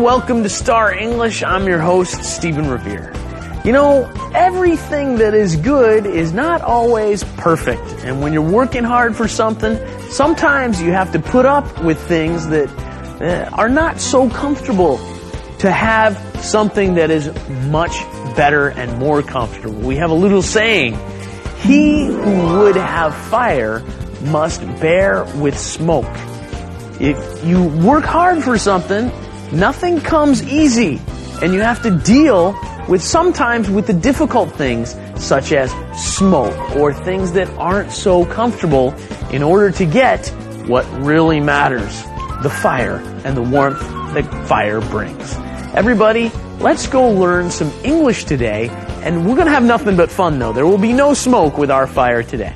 welcome to Star English. I'm your host, Stephen Revere. You know, everything that is good is not always perfect. And when you're working hard for something, sometimes you have to put up with things that are not so comfortable to have something that is much better and more comfortable. We have a little saying, he who would have fire must bear with smoke. If you work hard for something, nothing comes easy, and you have to deal with sometimes with the difficult things such as smoke or things that aren't so comfortable in order to get what really matters, the fire and the warmth that fire brings. Everybody, let's go learn some English today, and we're going to have nothing but fun though. There will be no smoke with our fire today.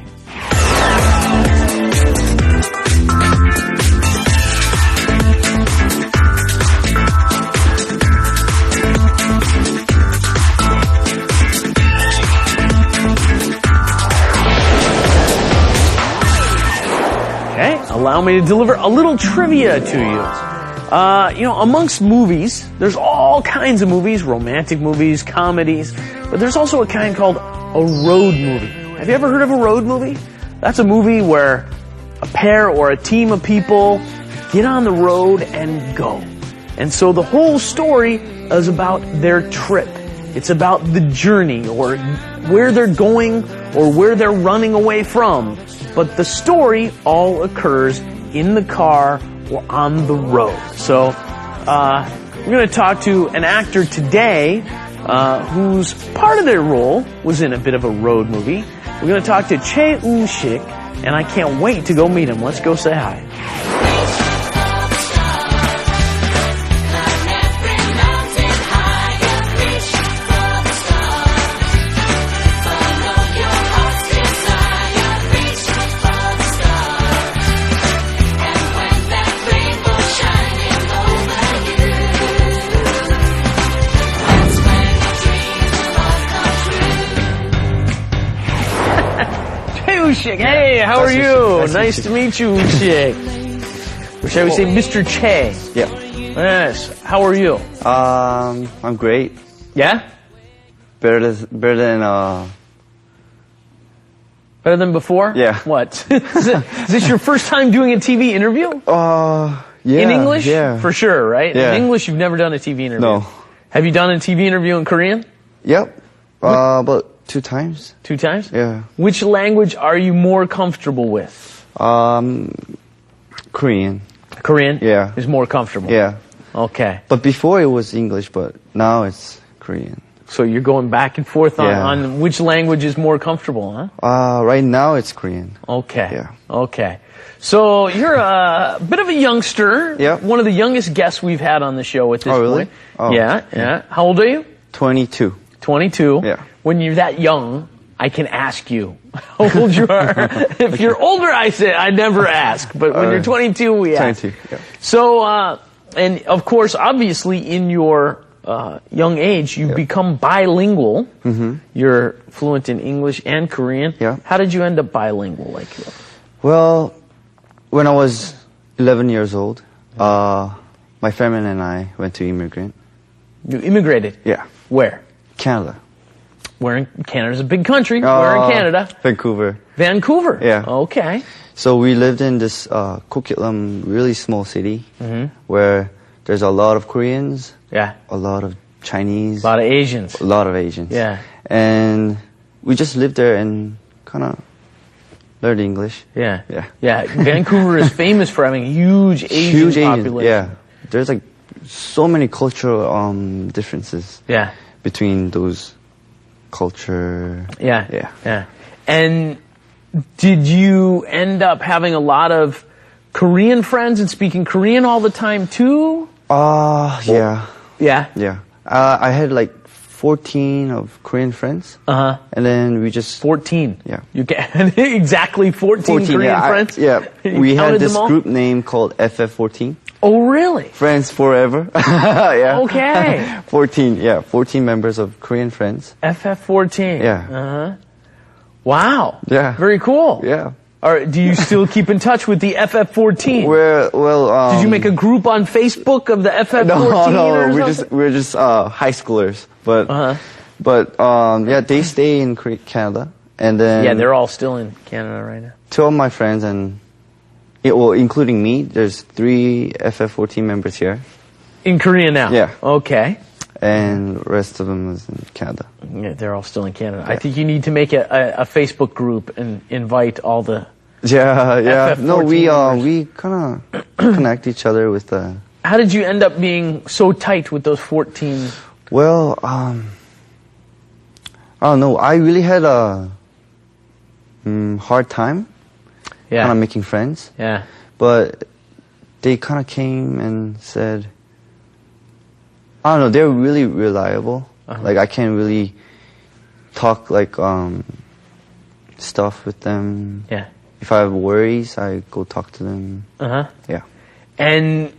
Allow me to deliver a little trivia to you. Amongst movies, there's all kinds of movies, romantic movies, comedies, but there's also a kind called a road movie. Have you ever heard of a road movie? That's a movie where a pair or a team of people get on the road and go. And so the whole story is about their trip. It's about the journey or where they're going or where they're running away from. But the story all occurs in the car or on the road. So we're going to talk to an actor today whose part of their role was in a bit of a road movie. We're going to talk to woo-sik, and I can't wait to go meet him. Let's go say hi. Woo-sik. Hey, how are you? Nice to meet you, Woo-sik. Or shall we say Mr. Che? Yeah. Yes. How are you? I'm great. Yeah? Better than before? Yeah. What? Is this your first time doing a TV interview? Yeah. In English? Yeah. For sure, right? Yeah. In English, you've never done a TV interview? No. Have you done a TV interview in Korean? Yep. About 2 times. 2 times? Yeah. Which language are you more comfortable with? Korean. Korean? Yeah. Is more comfortable? Yeah. Okay. But before it was English, but now it's Korean. So you're going back and forth Yeah. on which language is more comfortable, huh? Right now it's Korean. Okay. Yeah. Okay. So you're a bit of a youngster. Yeah. One of the youngest guests we've had on the show at this Oh, really? point. Oh. Yeah. How old are you? 22. 22. Yeah. When you're that young, I can ask you how old you are. If you're older, I never ask. But when you're 22, we ask. 22, yeah. So, and of course, obviously, in your young age, you become bilingual. Mm-hmm. You're fluent in English and Korean. Yeah. How did you end up bilingual like you are? Well, when I was 11 years old, my family and I went to immigrant. You immigrated? Yeah. Where? Canada. Where in Canada's a big country. Where in Canada? Vancouver. Vancouver. Yeah. Okay. So we lived in this Coquitlam, really small city, where there's a lot of Koreans, Yeah. a lot of Chinese, A lot of Asians. a lot of Asians. Yeah. And we just lived there and kind of learned English. Yeah. Yeah. Yeah. Vancouver is famous for having a huge Asian Huge Asian, population. yeah. There's like so many cultural differences Yeah. between those culture. Yeah. Yeah. Yeah. And did you end up having a lot of Korean friends and speaking Korean all the time too? Yeah. Yeah. Yeah. I had like 14 of Korean friends. Uh-huh. And then we just 14. Yeah. You get exactly 14 Korean yeah, friends? You We had counted this them all? group name called FF14. Oh, really? Friends Forever. Yeah. Okay. 14 members of Korean friends. FF14. Yeah. Uh-huh. Wow. Yeah. Very cool. Yeah. Or do you still keep in touch with the FF14? Did you make a group on Facebook of the FF14? No, we're just high schoolers. But yeah, they stay in Canada, and then yeah, they're all still in Canada right now. Two of my friends well, including me, there's 3 FF14 members here. In Korea now? Yeah. Okay. And the rest of them is in Canada. Yeah, they're all still in Canada. Yeah. I think you need to make a Facebook group and invite all the Yeah. FF14 No, members. we kind of connect each other with the... How did you end up being so tight with those 14? Well, I don't know. I really had a hard time kind of making friends. Yeah. But they kind of came and said, I don't know, they're really reliable. Like, I can't really talk, like, stuff with them. Yeah. If I have worries, I go talk to them. Yeah. And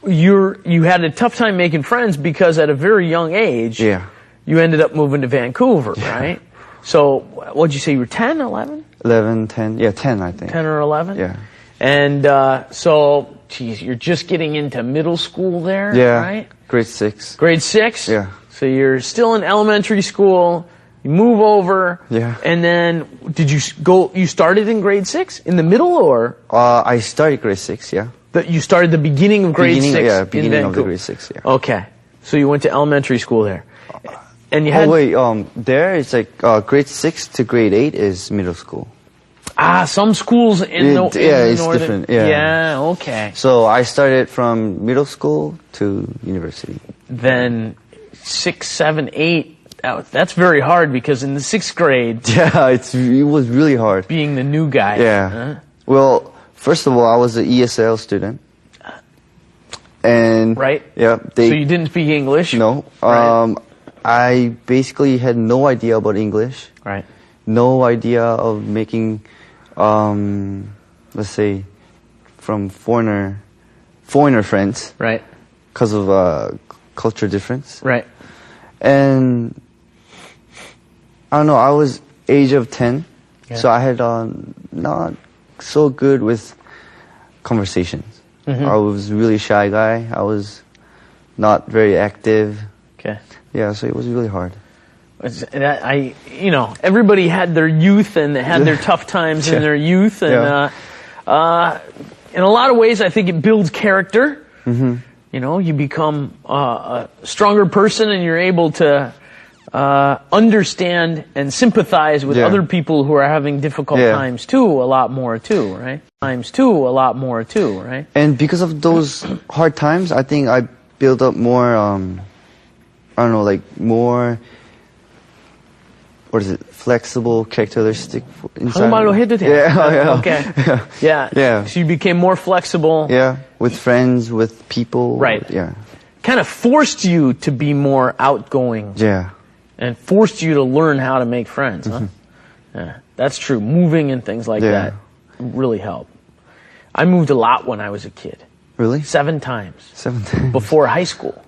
you had a tough time making friends because at a very young age, you ended up moving to Vancouver, right? So, what'd you say, you were 10, 11? 11, 10, yeah, 10, I think. 10 or 11? Yeah. And so, geez, you're just getting into middle school there, right? Grade 6. Grade 6? Yeah. So you're still in elementary school, you move over, and then you started in grade 6? In the middle, or? I started grade 6, yeah. You started the beginning of grade 6 Yeah, in beginning of the Vancouver. grade 6, yeah. Okay. So you went to elementary school there. And you had... Oh, wait, there it's like grade 6 to grade 8 is middle school. Some schools in the it's northern... different, yeah. Yeah, okay. So I started from middle school to university. Then 6, 7, 8, that's very hard because in the 6th grade... Yeah, it was really hard. Being the new guy. Yeah. Well, first of all, I was an ESL student. And... Right. Yeah. So you didn't speak English? No. Right. I basically had no idea about English. Right. No idea of making, let's say, from foreigner friends. Right. Because of culture difference. Right. And I don't know, I was age of 10, so I had not so good with conversations. I was really shy guy. I was not very active. Okay. Yeah, so it was really hard. Everybody had their youth and they had their tough times in their youth, and in a lot of ways, I think it builds character. You know, you become a stronger person, and you're able to understand and sympathize with other people who are having difficult times too, a lot more too, right? And because of those hard times, I think I built up more, I don't know, like more, what is it, flexible characteristic inside. 한국말로 해도 돼. Okay. Yeah. So you became more flexible. Yeah, with friends, with people. Right. Yeah. Kind of forced you to be more outgoing. Yeah. And forced you to learn how to make friends, huh? Yeah, that's true. Moving and things like that really help. I moved a lot when I was a kid. Really? 7 times. 7 times. Before high school.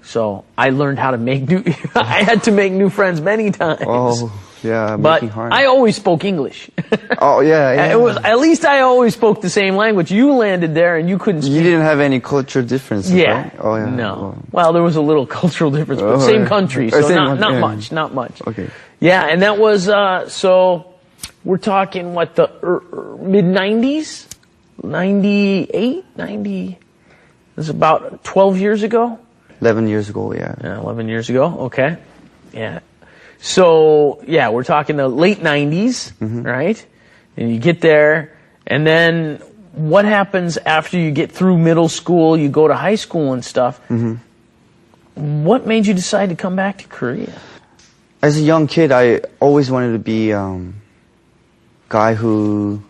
So I learned how to make I had to make new friends many times. Oh, yeah, but making hard. I always spoke English. Oh, yeah. It was, at least I always spoke the same language. You landed there and you couldn't speak. You didn't have any cultural differences, right? Oh, yeah. No. Well, there was a little cultural difference, but same country, so not much. Okay. Yeah, and that was, so we're talking, what, the mid-90s? 98? 90? This is about 12 years ago? 11 years ago, yeah. 11 years ago, okay. Yeah. So, yeah, we're talking the late 90s, right? And you get there, and then what happens after you get through middle school, you go to high school and stuff? What made you decide to come back to Korea? As a young kid, I always wanted to be a guy who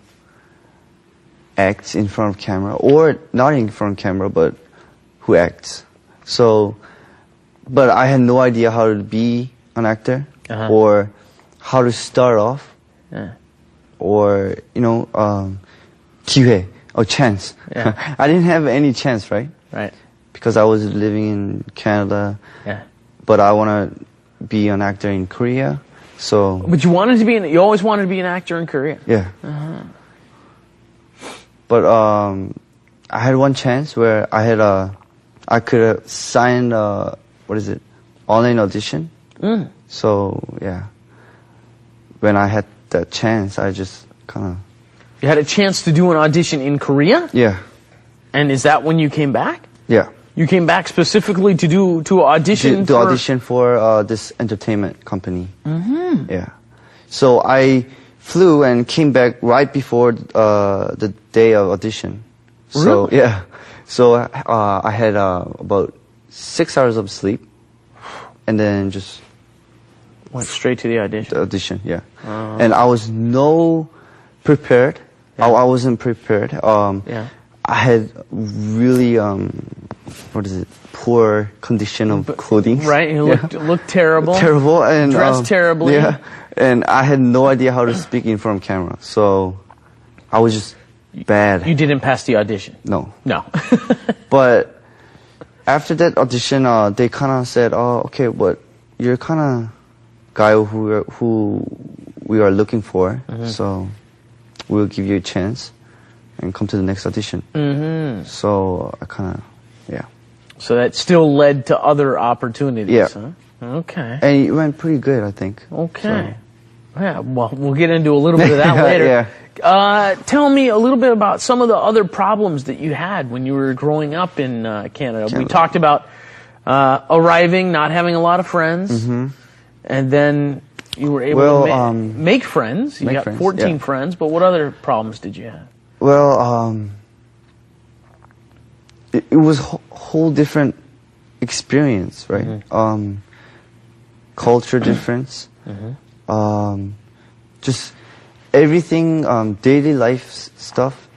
acts in front of camera, or not in front of camera, but who acts. So, but I had no idea how to be an actor, or how to start off, or, 기회, or chance. I didn't have any chance, right? Right. Because I was living in Canada, but I want to be an actor in Korea, so... But you always wanted to be an actor in Korea? Yeah. But I had one chance where I could have signed online audition. So yeah, when I had that chance, I just kind of. You had a chance to do an audition in Korea? Yeah. And is that when you came back? Yeah. You came back specifically to audition to audition for this entertainment company. Yeah. So I flew and came back right before the day of audition. So Really? yeah. So I had about 6 hours of sleep, and then just went straight to the audition. the audition. Yeah. And I was prepared. Yeah. I wasn't prepared. Yeah. I had really poor condition of clothing. Right, you looked terrible. Terrible and dressed terribly. Yeah, and I had no idea how to speak in front of camera, so I was just bad. You didn't pass the audition. No. But after that audition, they kind of said, "Oh, okay, but you're kind of guy who we are looking for, so we'll give you a chance and come to the next audition." So I kind of, yeah. So that still led to other opportunities, Yeah. huh? Okay. And it went pretty good, I think. Okay. Yeah, well, we'll get into a little bit of that later. Yeah. Tell me a little bit about some of the other problems that you had when you were growing up in Canada. We talked about arriving, not having a lot of friends, and then you were able to make friends. You got 14 friends, but what other problems did you have? Well, it was a whole different experience, right? Culture difference, just everything, daily life stuff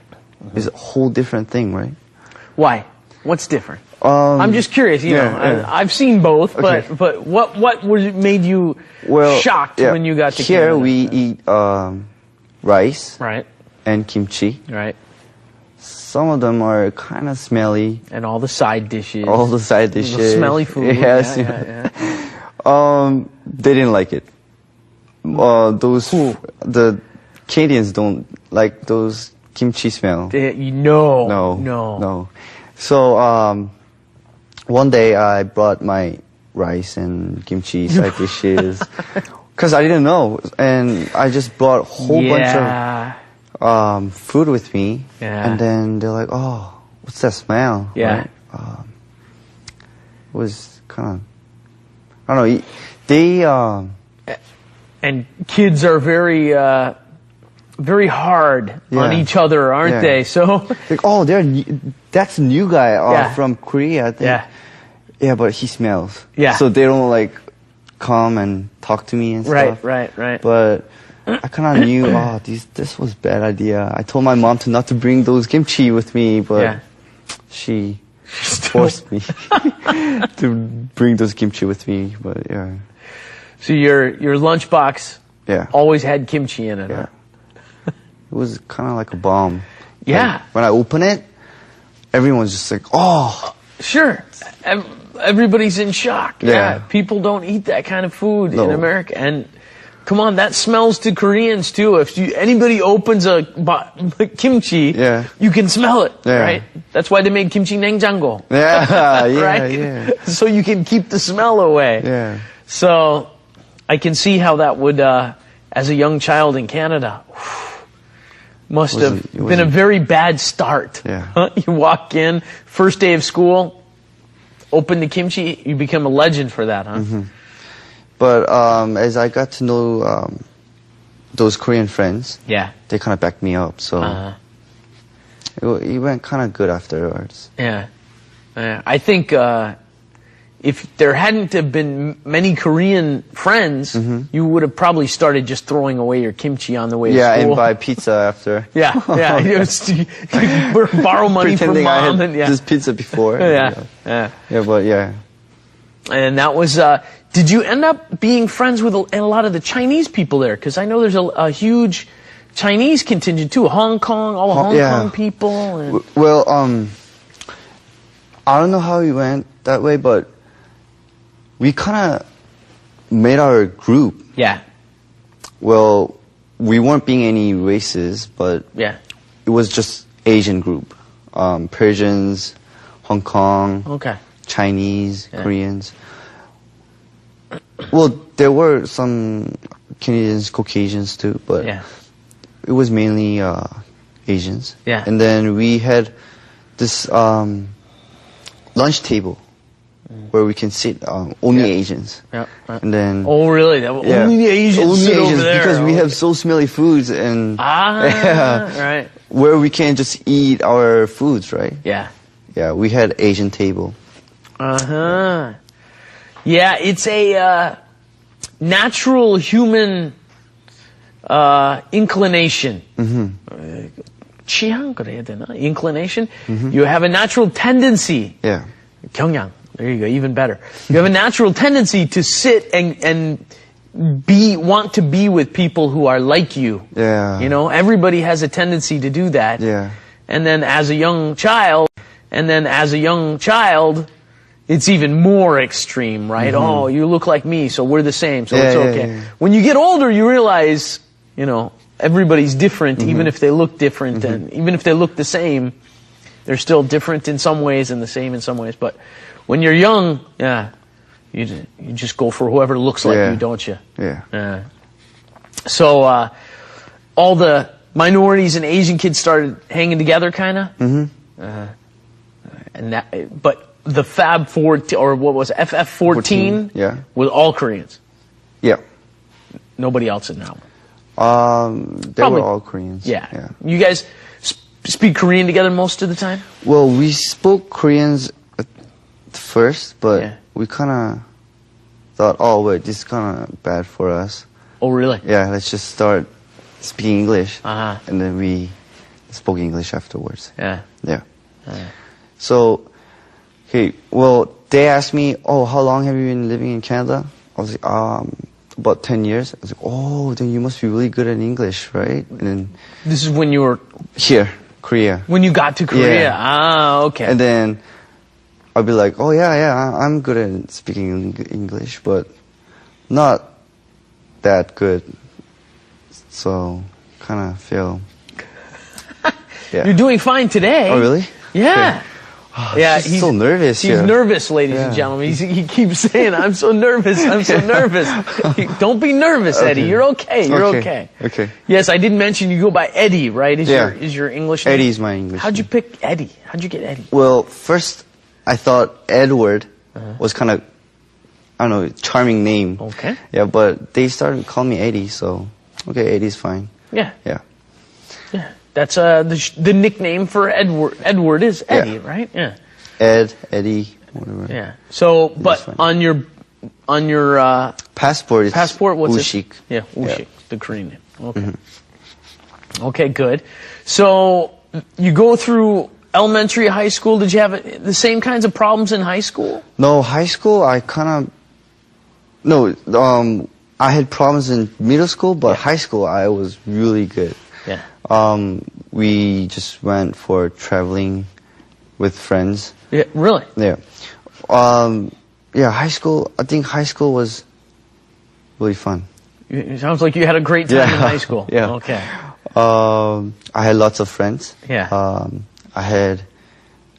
is a whole different thing, right? Why? What's different? I'm just curious. You know, I've seen both, but what made you shocked when you got to here? Canada? We eat rice, right, and kimchi. Right. Some of them are kind of smelly. And all the side dishes. All the side dishes. The smelly food. Yes. Yeah. They didn't like it. The Canadians don't like those kimchi smell. No. So one day I brought my rice and kimchi side dishes because I didn't know, and I just brought a whole bunch of food with me, and then they're like, "Oh, what's that smell?" Yeah. Right? It was kind of, I don't know. They and kids are very very hard on each other, aren't they? So like, oh, that's a new guy from Korea, I think. Yeah, but he smells. Yeah. So they don't like come and talk to me and stuff. Right. But I kind of knew, this was a bad idea. I told my mom not to bring those kimchi with me, but she forced me to bring those kimchi with me. But yeah. So your lunchbox always had kimchi in it. Yeah. It was kind of like a bomb. Yeah. Like, when I open it, everyone's just like, "Oh." Sure. Everybody's in shock. Yeah. People don't eat that kind of food in America. And come on, that smells to Koreans too. If anybody opens a kimchi, you can smell it, right? That's why they made kimchi 냉장고. Right? So you can keep the smell away. Yeah. So I can see how that would, as a young child in Canada, must have been a very bad start. Yeah. You walk in, first day of school, open the kimchi, you become a legend for that, huh? But as I got to know those Korean friends, they kind of backed me up. So it went kind of good afterwards. Yeah. I think if there hadn't have been many Korean friends, you would have probably started just throwing away your kimchi on the way to school. Yeah, and buy pizza after. Yeah. Borrow money from mom. I had this pizza before. And that was, did you end up being friends with a lot of the Chinese people there? Because I know there's a huge Chinese contingent too. Hong Kong, all the Hong Kong people. And well, I don't know how it went that way, but we kind of made our group. Yeah. Well, we weren't being any races, but it was just Asian group. Persians, Hong Kong, Okay. Chinese, Yeah. Koreans. Well, there were some Canadians, Caucasians too, but Yeah. it was mainly Asians. Yeah. And then we had this lunch table where we can sit, only Yeah. Asians. Yeah. Right. And then Oh, really? yeah. Only the Asians Only sit Asians over there. because we Oh. have so smelly foods and Ah, right. where we can just eat our foods, right? Yeah. Yeah, we had Asian table. Uh-huh. Yeah, it's a natural human inclination. 취향 그래야 되나? Inclination. You have a natural tendency. Yeah. 경향. There you go. Even better. You have a natural tendency to sit and want to be with people who are like you. Yeah. You know, everybody has a tendency to do that. Yeah. And then as a young child, it's even more extreme, right? Oh, you look like me, so we're the same, so Yeah, it's yeah, okay. yeah. When you get older, you realize, you know, everybody's different, even if they look different, and even if they look the same, they're still different in some ways and the same in some ways. But when you're young, yeah, you just go for whoever looks like Yeah. you, don't you? Yeah. So all the minorities and Asian kids started hanging together, kind of. And that, but the Fab 14 or what was it, FF 14? Yeah. Was all Koreans. Yeah. Nobody else in that one. They Probably- were all Koreans. Yeah. You guys speak Korean together most of the time? Well, we spoke Koreans at first, but Yeah. we kind of thought, oh wait, this is kind of bad for us. Oh, really? Yeah, let's just start speaking English, Uh-huh. and then we spoke English afterwards. Yeah. Yeah. So, okay, well, they asked me, oh, how long have you been living in Canada? I was like, about 10 years. I was like, oh, then you must be really good at English, right? And then This is when you were, here, Korea. when you got to Korea. Yeah. Ah, okay. And then I'll be like, oh yeah, I'm good at speaking English, but not that good. So, kind of feel, yeah. You're doing fine today. Oh, really? Yeah. Yeah, He's so nervous. He's here. nervous, ladies and Yeah. gentlemen. He keeps saying, "I'm so nervous. I'm so nervous." Don't be nervous, Eddie. Okay. You're okay. You're Okay. okay. Okay. Yes, I didn't mention you go by Eddie, right? Yeah. Is your English name? Eddie's my English How'd you name. pick Eddie? How'd you get Eddie? Well, first I thought Edward was kind of, I don't know, charming name. Okay. Yeah, but they started calling me Eddie, so okay, Eddie's fine. Yeah. Yeah. Yeah. That's the nickname for Edward. Edward is Eddie, Yeah. right? Yeah. Ed, Eddie, whatever. Yeah. So, but fine. on your Passport is passport, what's woo-sik. it? Yeah, woo-sik, the Korean name. Okay. Okay, good. So you go through elementary, high school. Did you have the same kinds of problems in high school? No, high school I I had problems in middle school, but high school I was really good. Yeah. We just went for traveling with friends. Yeah. Really? Yeah. High school, I think high school was really fun. It sounds like you had a great time in high school. Yeah. Okay. I had lots of friends. Yeah. I had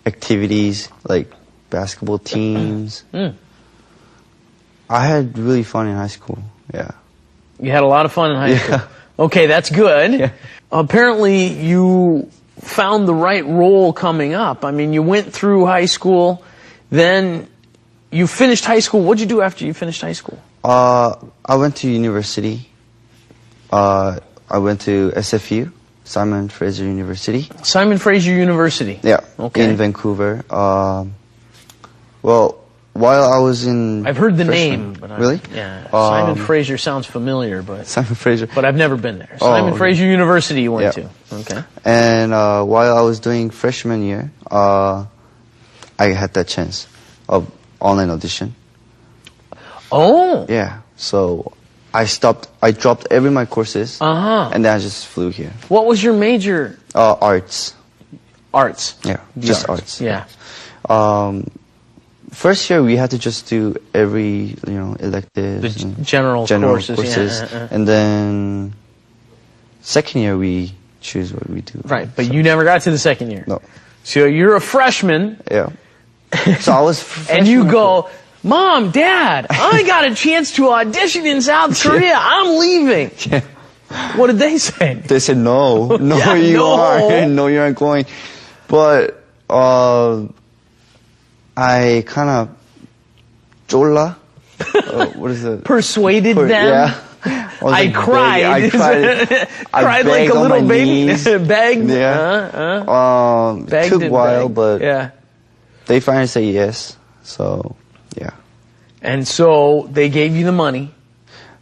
activities like basketball teams. I had really fun in high school. Yeah. You had a lot of fun in high school. Okay, that's good. Yeah. Apparently, you found the right role coming up. I mean, you went through high school, then you finished high school. What'd you do after you finished high school? I went to university. I went to SFU, Simon Fraser University. Simon Fraser University. Yeah. Okay. In Vancouver. Well, while I was in I've heard the freshman- name. But Really? Yeah. Simon Fraser sounds familiar, but Simon Fraser. I've never been there. Simon okay. Fraser University you went Yeah. to. Okay. And while I was doing freshman year, I had that chance of online audition. Oh. Yeah. So I dropped every my courses, Uh-huh. and then I just flew here. What was your major? Arts. Arts. Yeah, The just arts. Yeah. First year we had to just do every electives, The and general courses. Yeah. and then second year we choose what we do. Right, but you never got to the second year. No. So you're a freshman. Yeah. So I was and you go, Mom, Dad, I got a chance to audition in South Korea. I'm leaving. Yeah. What did they say? They said no. No, Yeah, you no. aren't. No, you aren't going. But I kind of 졸라. What is it? Persuaded them. Yeah. I cried. I cried. Cried like a little baby. Begged. Yeah. Begged Took a and while, begged. but yeah. they finally say yes. So, yeah. And so they gave you the money,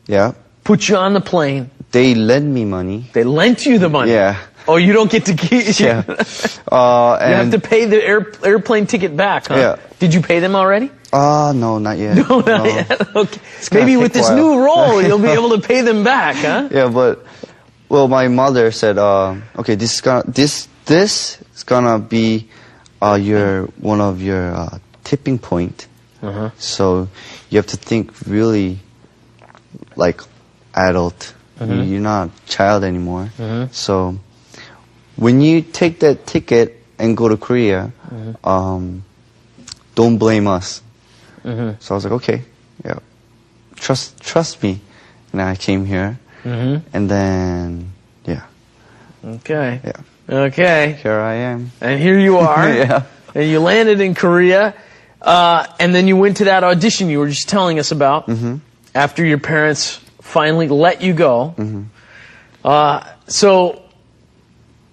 Yeah. put you on the plane. They lend me money. They lent you the money. Yeah. Oh, you don't get to keep. Yeah. You have to pay the airplane ticket back, huh? Yeah. Did you pay them already? No, not yet. No, not yet. Okay. gonna Maybe with take a this while. new role, you'll be able to pay them back, huh? Yeah, but well, my mother said, okay, this is gonna be one of your tipping point. Uh-huh. So you have to think really like adult. You're not child anymore. So when you take that ticket and go to Korea, don't blame us. So I was like, okay, yeah, trust me. And I came here, and then yeah, Okay. yeah, Okay. here I am. And here you are. Yeah. And you landed in Korea. And then you went to that audition you were just telling us about after your parents finally let you go. So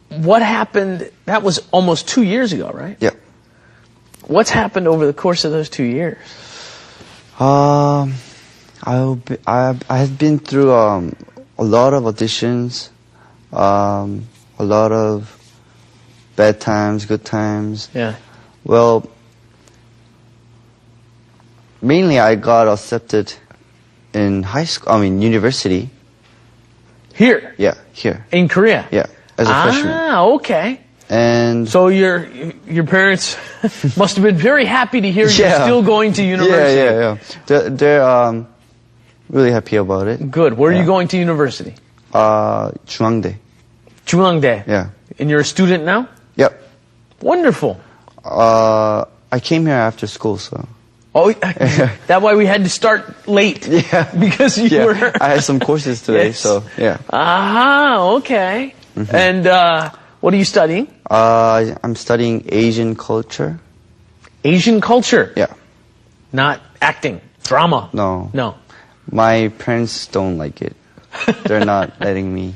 what happened? That was almost 2 years ago, right? Yeah. What's happened over the course of those 2 years? I had been through a lot of auditions, a lot of bad times, good times. Yeah. Well, mainly I got accepted in university. Here? Yeah, here. In Korea? Yeah, as a freshman. Ah, okay. And So your parents must have been very happy to hear you're Yeah. still going to university. yeah. They're really happy about it. Good. Where are you Yeah. going to university? 중앙대. Chulangdae. Yeah. And you're a student now? Yep. Wonderful. I came here after school, so. Oh, that's why we had to start late. Yeah. Because you Yeah, were. I had some courses today, Yes. so yeah. Aha, okay. And what are you studying? I'm studying Asian culture. Asian culture. Yeah. Not acting. Drama. No. No. My parents don't like it. They're not letting me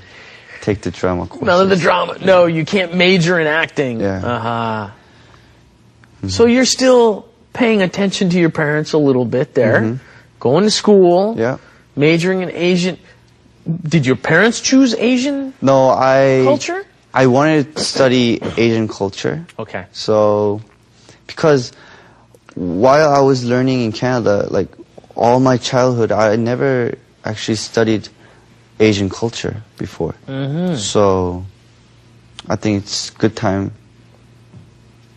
take the drama courses. None of the drama. No, you can't major in acting. Yeah. Aha. So you're still paying attention to your parents a little bit there. Going to school. Yeah. Majoring in Asian. Did your parents choose Asian No, culture? I wanted to study Asian culture. Okay. So, because while I was learning in Canada, like all my childhood, I never actually studied Asian culture before. So, I think it's a good time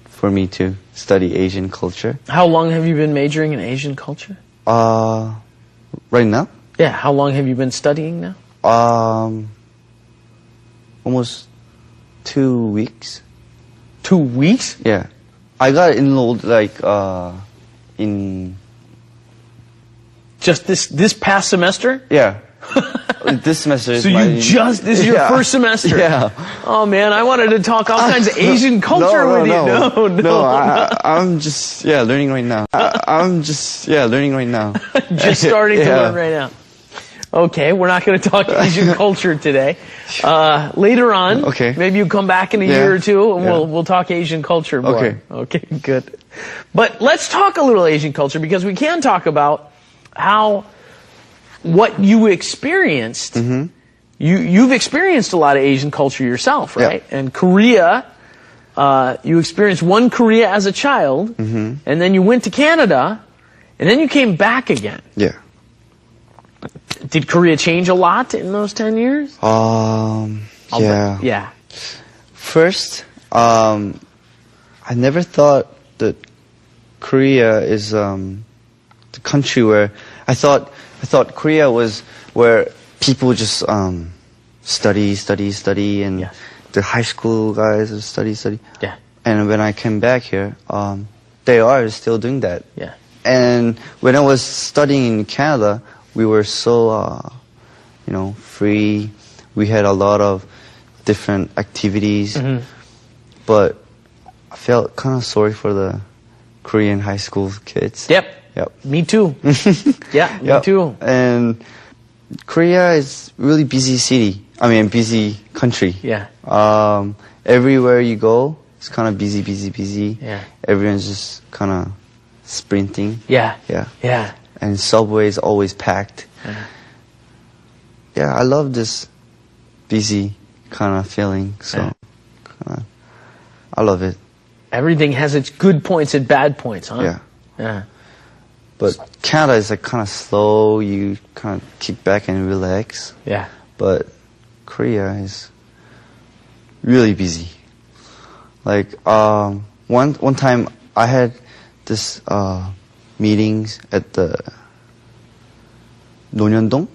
for me to study Asian culture. How long have you been majoring in Asian culture? Right now, Yeah, how long have you been studying now? almost 2 weeks. 2 weeks? Yeah, I got enrolled like in Just this past semester? yeah. This semester is So this is your Yeah. first semester? Yeah. Oh man, I wanted to talk all kinds of Asian culture with you. No. I'm just learning right now. I'm just learning right now. Just starting to Yeah. learn right now. Okay, we're not going to talk Asian culture today. Later on, Okay. maybe you come back in a Yeah. year or two and Yeah. we'll talk Asian culture more. Okay. Okay, good. But let's talk a little Asian culture because we can talk about what you experienced. You've experienced a lot of Asian culture yourself, right? Yeah. And Korea, you experienced one Korea as a child, and then you went to Canada, and then you came back again. Yeah. Did Korea change a lot in those 10 years? Yeah. Yeah. First, I never thought that Korea is the country where I thought Korea was where people just study and Yes. the high school guys study. Yeah. And when I came back here, they are still doing that. Yeah. And when I was studying in Canada, we were so, free. We had a lot of different activities. Mm-hmm. But I felt kind of sorry for the Korean high school kids. Yep. Yep. Me too. Yeah, me Yep. too. And Korea is really busy city. I mean, busy country. Yeah. Everywhere you go, it's kind of busy. Yeah. Everyone's just kind of sprinting. Yeah. Yeah. Yeah. And subway is always packed. Yeah, I love this busy kind of feeling. So, I love it. Everything has its good points and bad points, huh? Yeah. Yeah. But Canada is like kind of slow. You kind of kick back and relax. Yeah. But Korea is really busy. Like one time I had this meetings at the Nonyeondong,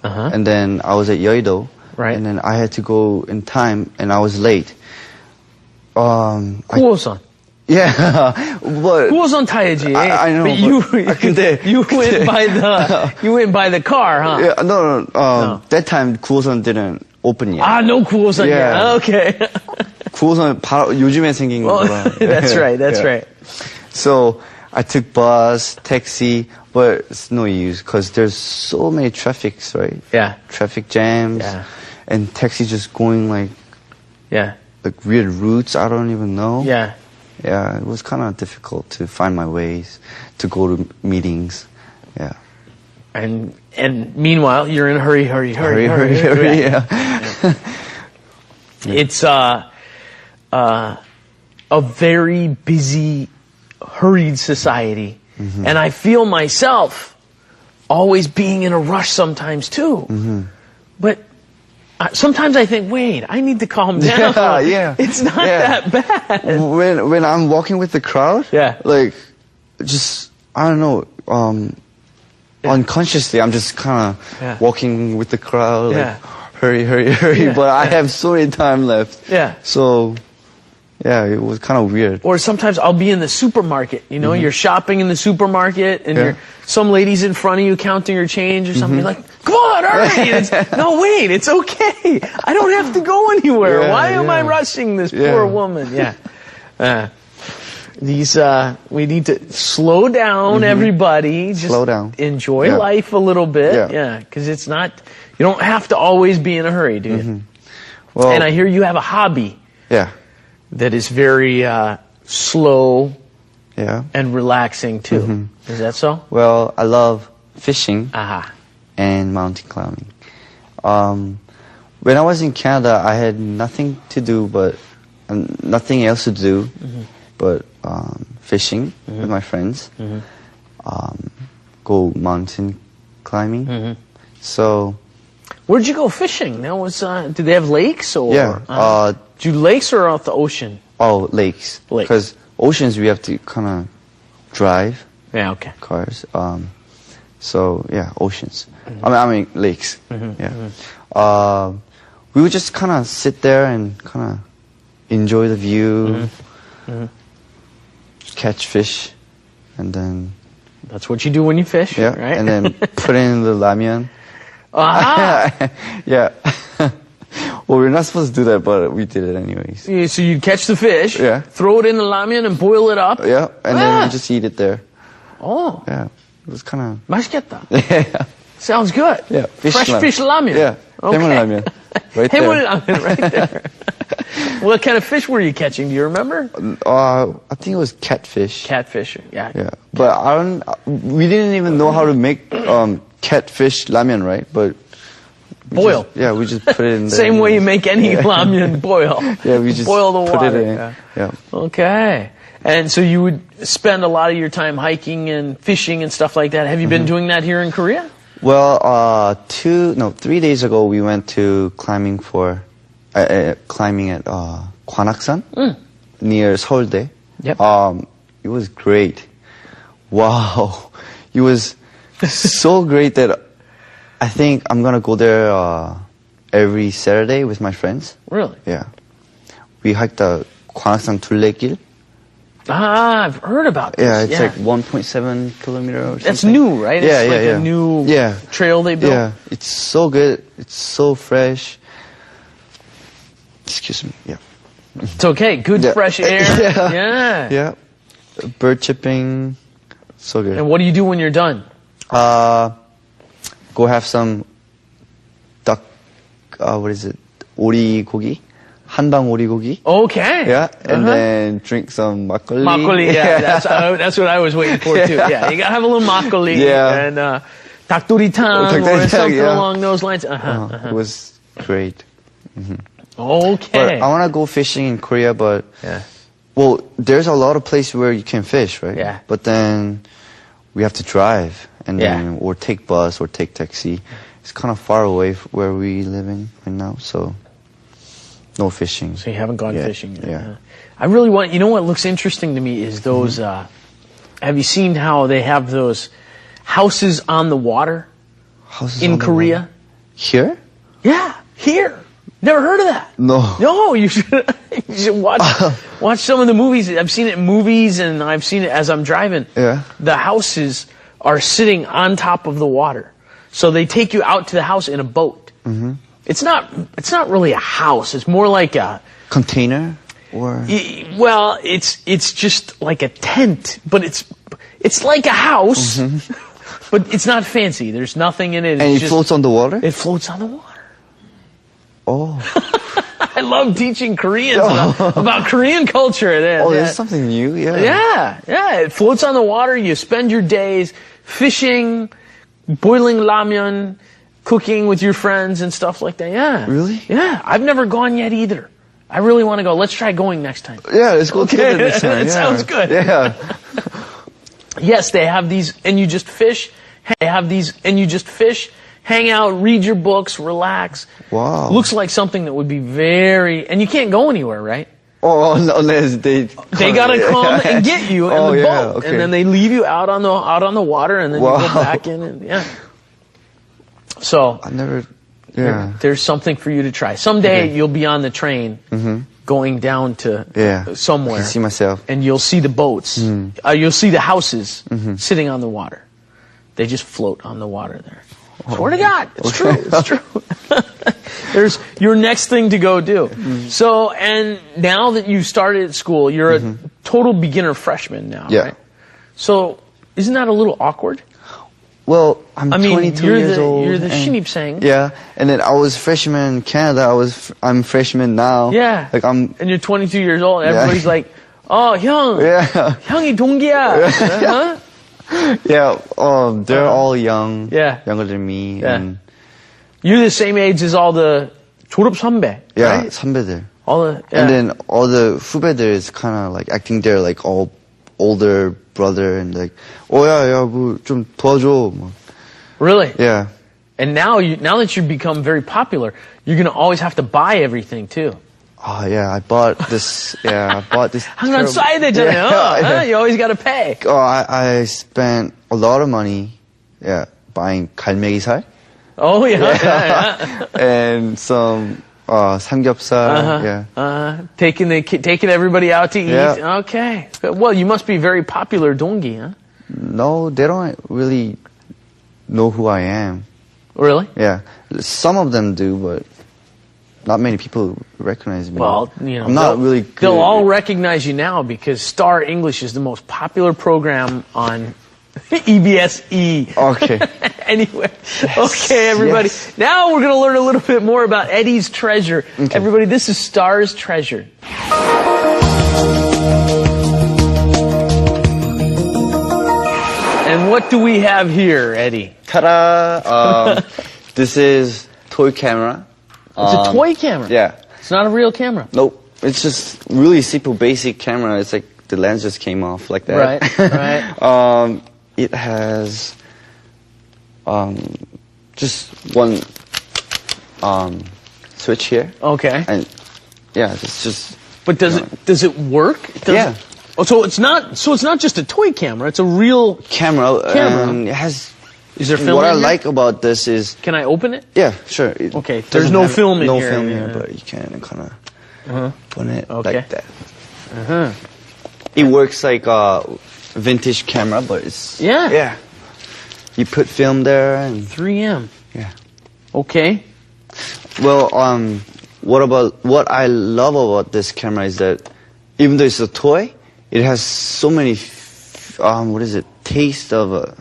and then I was at Yeouido, Right. and then I had to go in time, and I was late. 9호선. Yeah, but 9호선 타야지. I know, But you, 근데- you went by the car, huh? yeah, no. That time 9호선 didn't open yet. Ah, no 9호선이야. Yeah. Okay. 9호선 바로 요즘에 생긴 Well, 거라. that's right. That's Yeah. right. So I took bus, taxi, but it's no use because there's so many traffics, right? Yeah. Traffic jams, Yeah. and taxi just going like Yeah. weird routes I don't even know. Yeah. Yeah, it was kind of difficult to find my ways to go to meetings. Yeah. And meanwhile, you're in a hurry. Yeah. It's a very busy, hurried society. And I feel myself always being in a rush sometimes too. But sometimes I think, wait, I need to calm down. Yeah. It's not Yeah. that bad. When I'm walking with the crowd, Yeah. like just I don't know, unconsciously I'm just kind of Yeah. walking with the crowd, like Yeah. hurry. Yeah. But I have so little time left. Yeah. So yeah, it was kind of weird. Or sometimes I'll be in the supermarket, you're shopping in the supermarket and Yeah. some lady's in front of you counting her change or something. You're like, come on, hurry. And no, wait, it's okay. I don't have to go anywhere. Yeah, Why am I yeah. rushing this Yeah. poor woman? Yeah. We need to slow down, everybody. Just Slow down. enjoy Yeah. life a little bit. Yeah. Because you don't have to always be in a hurry, do you? Well, And I hear you have a hobby yeah, that is very slow yeah. and relaxing too. Is that so? Well, I love fishing Aha. and mountain climbing. When I was in Canada, I had nothing to do but nothing else to do but fishing with my friends, go mountain climbing. So Where'd you go fishing? That was. Do they have lakes or? yeah, do lakes or off the ocean? lakes. Lake. Because oceans we have to kind of drive Yeah. Okay. cars. So yeah, oceans. I mean lakes. Yeah. We would just kind of sit there and kind of enjoy the view, catch fish, and then That's what you do when you fish, yeah, right? and then put it in the ramyun. Aha! Yeah. Well, we're not supposed to do that, but we did it anyways. Yeah, so you catch the fish, Yeah. throw it in the ramen and boil it up. Yeah, and then Ah. we just eat it there. Oh, Yeah, it was kind 맛있겠다. of yeah. Sounds good. Yeah, Fresh fish ramen. Yeah, Okay. 해물 라면. Right there. 해물 ramen right there. What kind of fish were you catching? Do you remember? I think it was catfish. Catfish. Yeah. Yeah, but we didn't even know how to make catfish ramen, right? But Boil. we just put it in there. Same way you make any ramen, boil. Yeah, we just boil the put water. it in. Yeah. Yeah. Okay. And so you would spend a lot of your time hiking and fishing and stuff like that. Have you been doing that here in Korea? Well, 3 days ago we went to climbing at 관악산 near Seouldae. Yep. It was great. Wow, it was so great that I think I'm gonna go there every Saturday with my friends. Really? Yeah. we hiked the 관악산 둘레길. Ah, I've heard about this. Yeah, it's like 1.7 kilometer or something. That's new, right? Yeah, it's yeah, like yeah. a new trail they built. Yeah, it's so good. It's so fresh. Excuse me. Yeah. It's okay. Good fresh air. Yeah. Yeah. Bird chirping. So good. And what do you do when you're done? Go have some duck, what is it? 오리고기? 한방 오리고기? Okay. Yeah. And then drink some makgeolli. Makgeolli, yeah. That's what I was waiting for too. Yeah. You gotta have a little makgeolli. Yeah. And, 닭도리탕 or something along those lines. It was great. Okay. But I want to go fishing in Korea, but Yeah. well, there's a lot of places where you can fish, right? Yeah. But then we have to drive, and then or take bus or take taxi. It's kind of far away where we living right now, so no fishing. So you haven't gone fishing yet. Yeah. I really want, you know what looks interesting to me is those, have you seen how they have those houses on the water Houses in on the Korea? water. Here? Yeah, here. Never heard of that. No. No, you should watch some of the movies. I've seen it in movies and I've seen it as I'm driving. Yeah. The houses are sitting on top of the water. So they take you out to the house in a boat. Mm-hmm. It's not really a house. It's more like a Container? Or well, it's just like a tent, but it's like a house, but it's not fancy. There's nothing in it. and it floats on the water? It floats on the water. Oh. I love teaching Koreans about Korean culture. There's something new, Yeah. It floats on the water. You spend your days fishing, boiling ramen, cooking with your friends and stuff like that. Yeah. Really? Yeah. I've never gone yet either. I really want to go. Let's try going next time. Yeah, let's go together next time. That sounds good. Yeah. Yes, they have these, and you just fish. Hang out, read your books, relax. Wow. Looks like something that would be and you can't go anywhere, right? Oh, unless they gotta come and get you in the boat, okay. and then they leave you out on the water, and then you go back in, and So I never. there's something for you to try. Someday you'll be on the train going down to somewhere. I can see myself. And you'll see the boats. You'll see the houses sitting on the water. They just float on the water there. Swear to God, it's true. It's true. There's your next thing to go do. So, and now that you started at school, you're a total beginner freshman now, right? So, isn't that a little awkward? Well, I'm 22 years old. You're the 신입생. Yeah, and then I was freshman in Canada. I'm freshman now. Yeah. Like and you're 22 years old. Everybody's like, "Oh, 형, 형이 동기야." Huh? Yeah. They're all young. Yeah. Younger than me. Yeah. And You're the same age as all the 졸업 선배. yeah, right? 선배들. All the And then all the 후배들 is kind of like acting they're like all older brother and like, 뭐 좀 도와줘. 뭐. Really? Yeah. And now that you've become very popular, you're gonna always have to buy everything too. Oh yeah, I bought this. 항상 써야 되잖아요. You always gotta pay. Oh, I spent a lot of money. Yeah, buying 갈매기살. Oh yeah. And some 삼겹살. Taking everybody out to eat. Yeah. Okay. Well, you must be very popular 동기, huh? No, they don't really know who I am. Really? Yeah, some of them do, but not many people recognize me. Well, I'm not really good. They'll all recognize you now because Star English is the most popular program on EBS-E. Okay. Anyway, okay, everybody. Yes. Now we're going to learn a little bit more about Eddie's treasure. Okay. Everybody, this is Star's treasure. And what do we have here, Eddie? Ta-da! This is toy camera. It's a toy camera. Yeah. It's not a real camera. Nope. It's just really simple, basic camera. It's like the lens just came off like that. Right. It has just one switch here. Okay. And yeah, it's just. But does it work? Yeah. Oh, so it's not just a toy camera. It's a real camera. Camera. And it has. Is there film? What in I here? like about this is. Can I open it? Yeah, sure. Okay. There's no film in no here. film Yeah. here, but you can kind of. Put it Okay. like that. It works like a vintage camera, but it's Yeah. You put film there and 3M. yeah. Okay. Well, what I love about this camera is that even though it's a toy, it has so many taste of a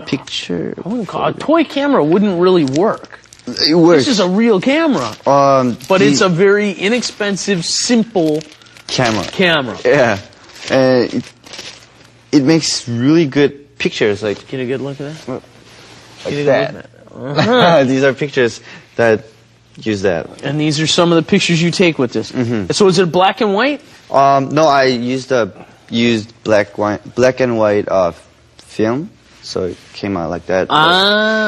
picture. I wouldn't call a toy camera wouldn't really work. It works. This is a real camera. But it's a very inexpensive, simple camera. camera. Yeah, and it makes really good pictures. Like Get a good look at that. like Get a good that. look at that. These are pictures that use that. And these are some of the pictures you take with this. So is it black and white? No, I used black and white film, so it came out like that.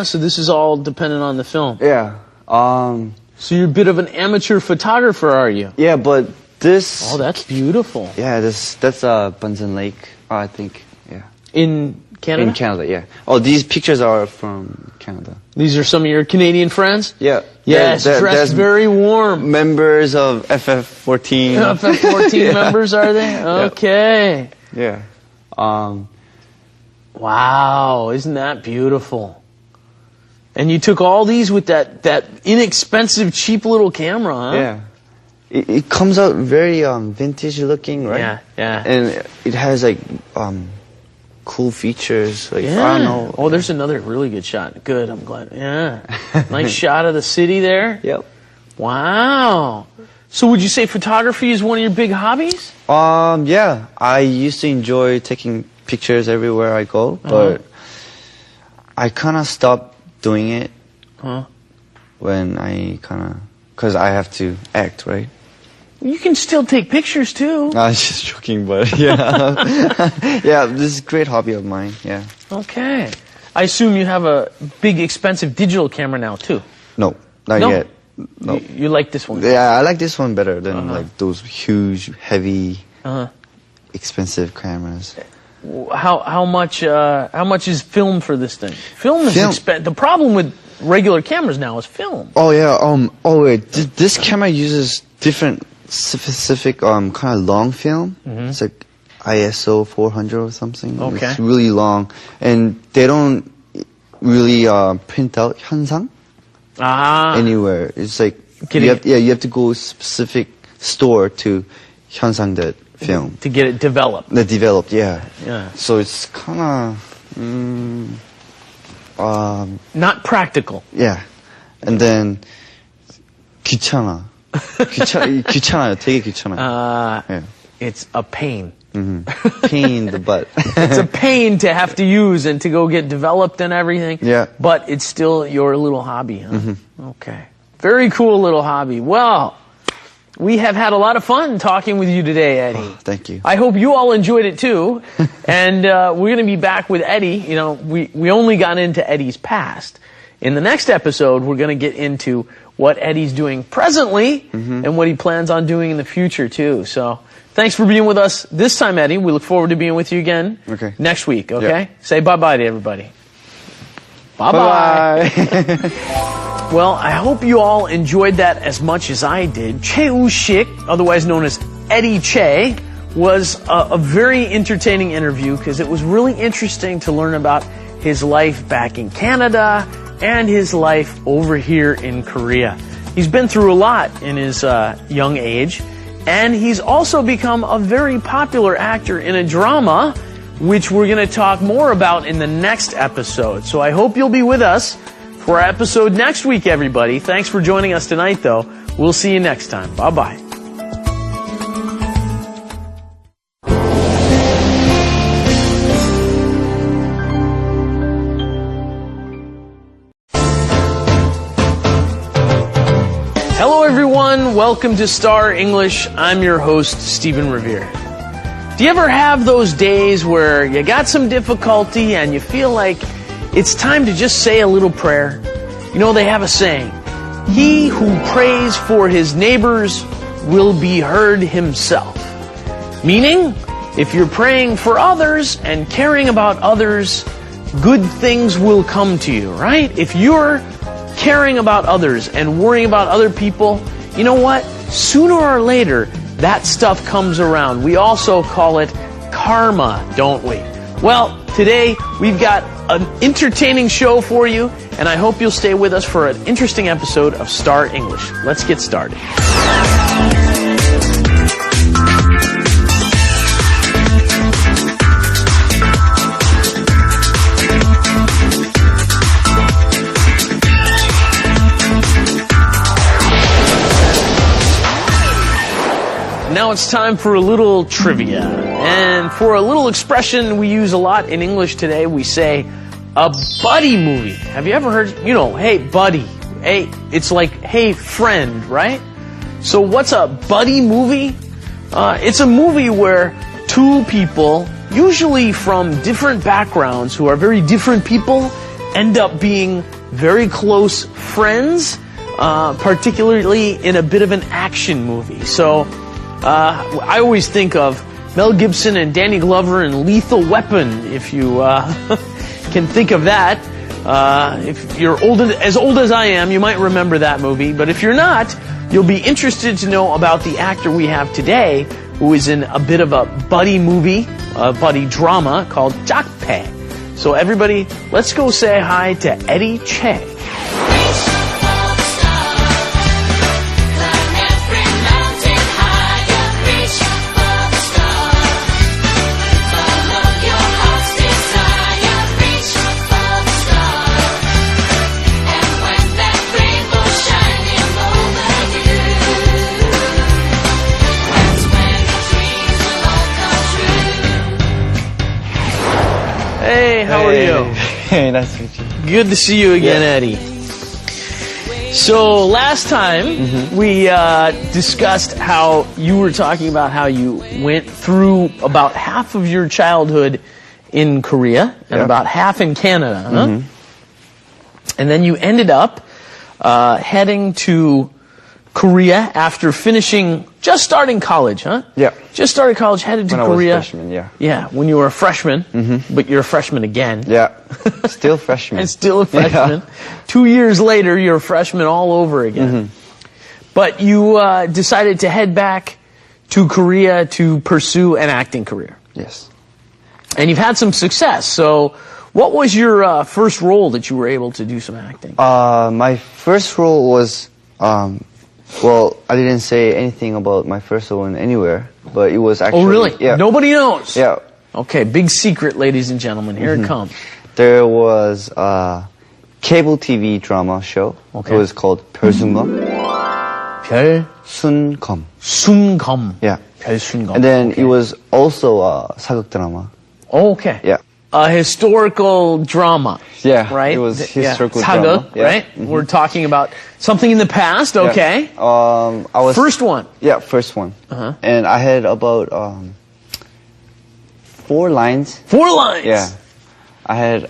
So this is all dependent on the film. Yeah. So you're a bit of an amateur photographer, are you? Yeah, but this. Oh, that's beautiful. Yeah, that's Bunsen Lake, I think. Yeah. In Canada? In Canada, yeah. Oh, these pictures are from Canada. These are some of your Canadian friends? Yeah. Yes, dressed very warm. Members of FF14. FF14 members, are they? Okay. Yeah. Wow, isn't that beautiful? And you took all these with that inexpensive, cheap little camera, huh? Yeah. It comes out very vintage looking, right? Yeah, yeah. And it has like cool features. Like Yeah. I don't know. Oh, there's another really good shot. Good, I'm glad. Yeah. Nice shot of the city there. Yep. Wow. So would you say photography is one of your big hobbies? Yeah. I used to enjoy taking pictures everywhere I go, but I kind of stopped doing it when because I have to act, right? You can still take pictures too. I was just joking, but yeah. Yeah, this is a great hobby of mine, yeah. Okay. I assume you have a big, expensive digital camera now too. No, not No? yet. No. You like this one? Yeah, I like this one better than like those huge, heavy, expensive cameras. How much is film for this thing? Film is expensive. The problem with regular cameras now is film. Oh yeah. This camera uses different specific kind of long film. It's like ISO 400 or something. Okay. It's really long, and they don't really print out 현상 anywhere. It's like you have to go specific store to 현상 that film to get it developed. Yeah. Yeah. So it's kind of Not practical. yeah. And then 귀찮아요. 되게 귀찮아요. Yeah. It's a pain. Pain in the butt. It's a pain to have to use and to go get developed and everything. Yeah. But it's still your little hobby, huh? Okay. Very cool little hobby. Well, we have had a lot of fun talking with you today, Eddie. Oh, thank you. I hope you all enjoyed it too. And we're going to be back with Eddie. You know, we only got into Eddie's past. In the next episode, we're going to get into what Eddie's doing presently and what he plans on doing in the future too. So thanks for being with us this time, Eddie. We look forward to being with you again next week, okay? Yeah. Say bye-bye to everybody. Bye-bye. Well, I hope you all enjoyed that as much as I did. Woo-sik, otherwise known as Eddie Che, was a very entertaining interview because it was really interesting to learn about his life back in Canada and his life over here in Korea. He's been through a lot in his young age, and he's also become a very popular actor in a drama, which we're going to talk more about in the next episode. So I hope you'll be with us for our episode next week, everybody. Thanks for joining us tonight, though. We'll see you next time. Bye-bye. Hello, everyone. Welcome to Star English. I'm your host, Stephen Revere. Do you ever have those days where you got some difficulty and you feel like it's time to just say a little prayer? You know, they have a saying, he who prays for his neighbors will be heard himself. Meaning, if you're praying for others and caring about others, good things will come to you, right? If you're caring about others and worrying about other people, you know what? sooner or later, that stuff comes around. We also call it karma, don't we? Well, today we've got an entertaining show for you, and I hope you'll stay with us for an interesting episode of Star English. Let's get started. Now it's time for a little trivia. And for a little expression we use a lot in English today, we say a buddy movie. Have you ever heard, hey, buddy. Hey, it's like, hey, friend, right? So what's a buddy movie? It's a movie where two people, usually from different backgrounds, who are very different people, end up being very close friends, particularly in a bit of an action movie. So I always think of Mel Gibson and Danny Glover in Lethal Weapon, if you can think of that. If you're as old as I am, you might remember that movie. But if you're not, you'll be interested to know about the actor we have today, who is in a bit of a buddy movie, a buddy drama called Jakpae. So everybody, let's go say hi to Eddie Che. Hey, how are you? Hey, nice to meet you. Good to see you again, Eddie. So last time we discussed how you were talking about how you went through about half of your childhood in Korea and about half in Canada, huh? And then you ended up heading to Korea after just starting college, huh? Yeah. Just started college, headed to When Korea. I was a freshman, yeah. Yeah, when you were a freshman, but you're a freshman again. Yeah. Still freshman. And still a freshman. Yeah. 2 years later, you're a freshman all over again. But you decided to head back to Korea to pursue an acting career. Yes. And you've had some success. So what was your first role that you were able to do some acting? My first role was, well, I didn't say anything about my first one anywhere, but it was actually... Oh, really? Yeah. Nobody knows? Yeah. Okay, big secret, ladies and gentlemen. Here it comes. There was a cable TV drama show. Okay. It was called 별순검. 별순검. 순검. Yeah. 별순검. And then it was also a 사극 drama. Okay. Yeah. A historical drama. Yeah. Right? It was historical 사극, drama. Yeah. right? We're talking about something in the past, okay? Yeah. I was First one. Yeah, first one. And I had about 4 lines. 4 lines. Yeah. I had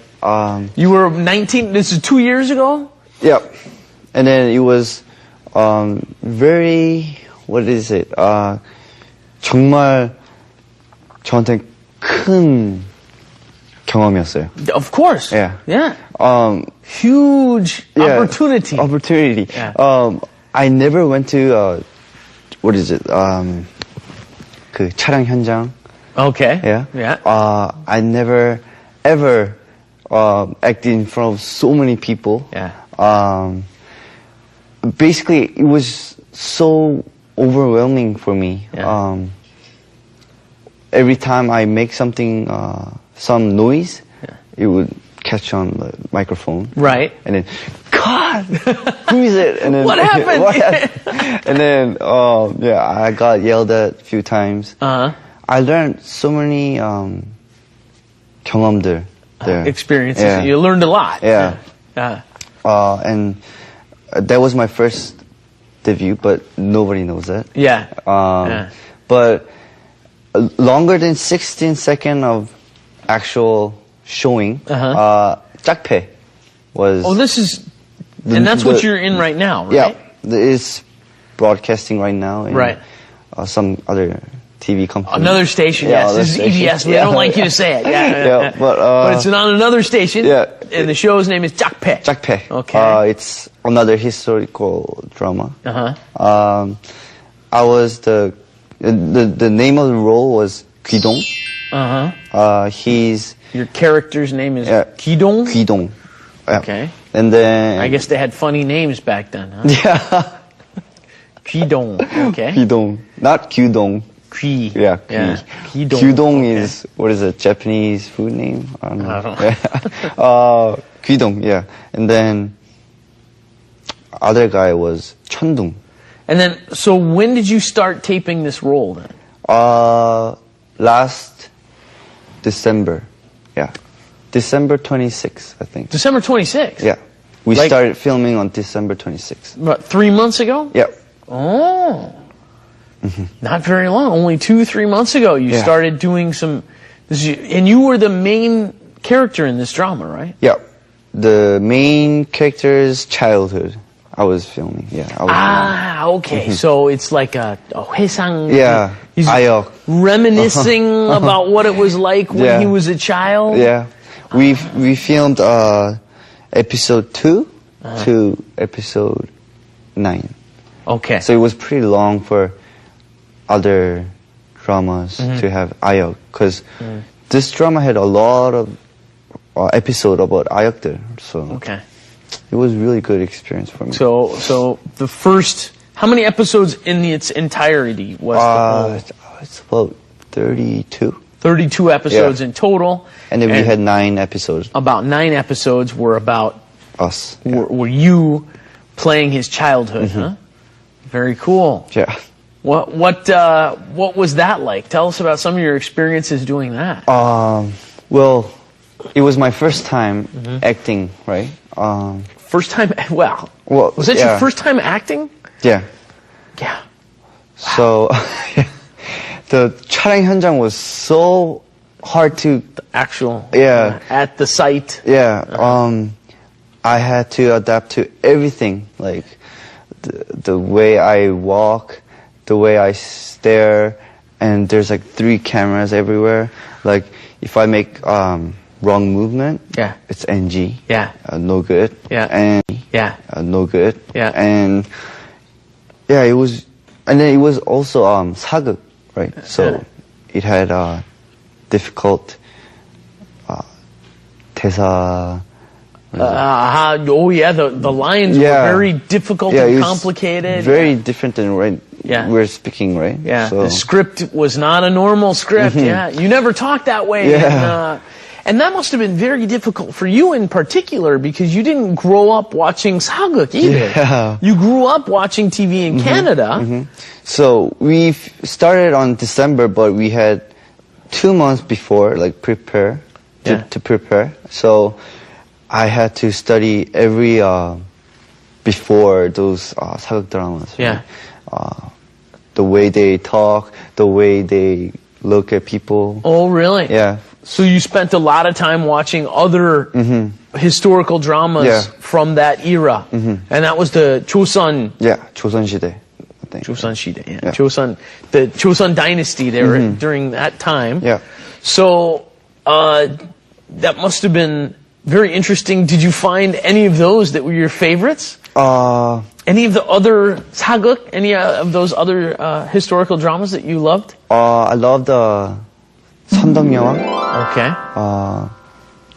You were 19, this is 2 years ago? yeah. And then it was very, what is it? 정말 저한테 큰 경험이었어요. Of course. Yeah. Yeah. Huge opportunity. Opportunity. Yeah. I never went to what is it? 그 촬영 현장. Okay. Yeah. Yeah. I never ever acted in front of so many people. Yeah. Basically, it was so overwhelming for me. Yeah. Every time I make something, some noise, it would catch on the microphone. Right. And then, God, who is it? And then, What happened? And then, I got yelled at a few times. I learned so many 경험들 there. Experiences. Yeah. You learned a lot. Yeah. And that was my first debut, but nobody knows that. Yeah. But longer than 16 seconds of actual showing, Jakpae was... Oh, this is... And that's what you're in right now, right? Yeah. It's broadcasting right now in Right. Some other TV company. Another station, yes. This is EBS, but they don't like you to say it. Yeah. But it's on another station. Yeah. And the show's name is Jakpae. Jakpae. Okay. It's another historical drama. I was the name of the role was Guidong. He's Your character's name is Guidong? Guidong. Yeah. Okay. And then I guess they had funny names back then, huh? yeah, Guidong. Okay. Guidong, not Gyudong. Gui. Yeah, Guidong. Gyudong Okay. is what is a Japanese food name? I don't know. I don't know. Yeah. Guidong, yeah. And then other guy was Cheondong. And then, so when did you start taping this role then? Last December. Yeah. December 26th, I think. December 26th? Yeah. We Like- started filming on December 26th. About 3 months ago? Yeah. Oh. Not very long. Only 2-3 months ago you Yeah. started doing some... And you were the main character in this drama, right? Yeah. The main character's childhood. I was filming. Yeah. I was Ah, okay. So it's like a 회상. Yeah. He's 아역. reminiscing about what it was like when Yeah. he was a child. Yeah. We filmed episode 2 to episode 9. Okay. So it was pretty long for other dramas to have 아역 because this drama had a lot of episode about 아역들. So Okay. it was really good experience for me. So the first, how many episodes in its entirety was the whole? It's about 32. 32 episodes Yeah. in total. And then we had 9 episodes. About 9 episodes were about Us. Yeah. were you playing his childhood, huh? Very cool. Yeah. What was that like? Tell us about some of your experiences doing that. Well, it was my first time acting, right? First time, well, Well, was that yeah. your first time acting? Yeah. Yeah. So the 촬영 현장 was so hard to Actual. Yeah. At the site. yeah. I had to adapt to everything, like the way I walk, the way I stare, and there's like 3 cameras everywhere. Like if I make wrong movement, Yeah. it's NG. Yeah. No good. Yeah. And Yeah. no good. Yeah. And yeah, it was, and then it was also 사극, right? So it had difficult 대사. Oh yeah, the lines Yeah. were very difficult Yeah, and it was complicated. Very different than Yeah. we're speaking, right? Yeah, So, the script was not a normal script. Yeah, you never talked that way. Yeah. And that must have been very difficult for you in particular because you didn't grow up watching 사극 either. Yeah. You grew up watching TV in Canada. so we started on December, but we had 2 months before, like prepare to prepare. So I had to study every before those 사극 dramas. Yeah. Right? The way they talk, the way they look at people. Oh, really? Yeah. So you spent a lot of time watching other historical dramas Yeah. from that era. And that was the Chosun. Yeah, 조선시대, I think. Chosun Shide, yeah. Yeah. Chosun, the Chosun dynasty there during that time. Yeah. So, that must have been very interesting. Did you find any of those that were your favorites? Any of the other 사극? Any of those other historical dramas that you loved? I love the 선덕여왕, Okay.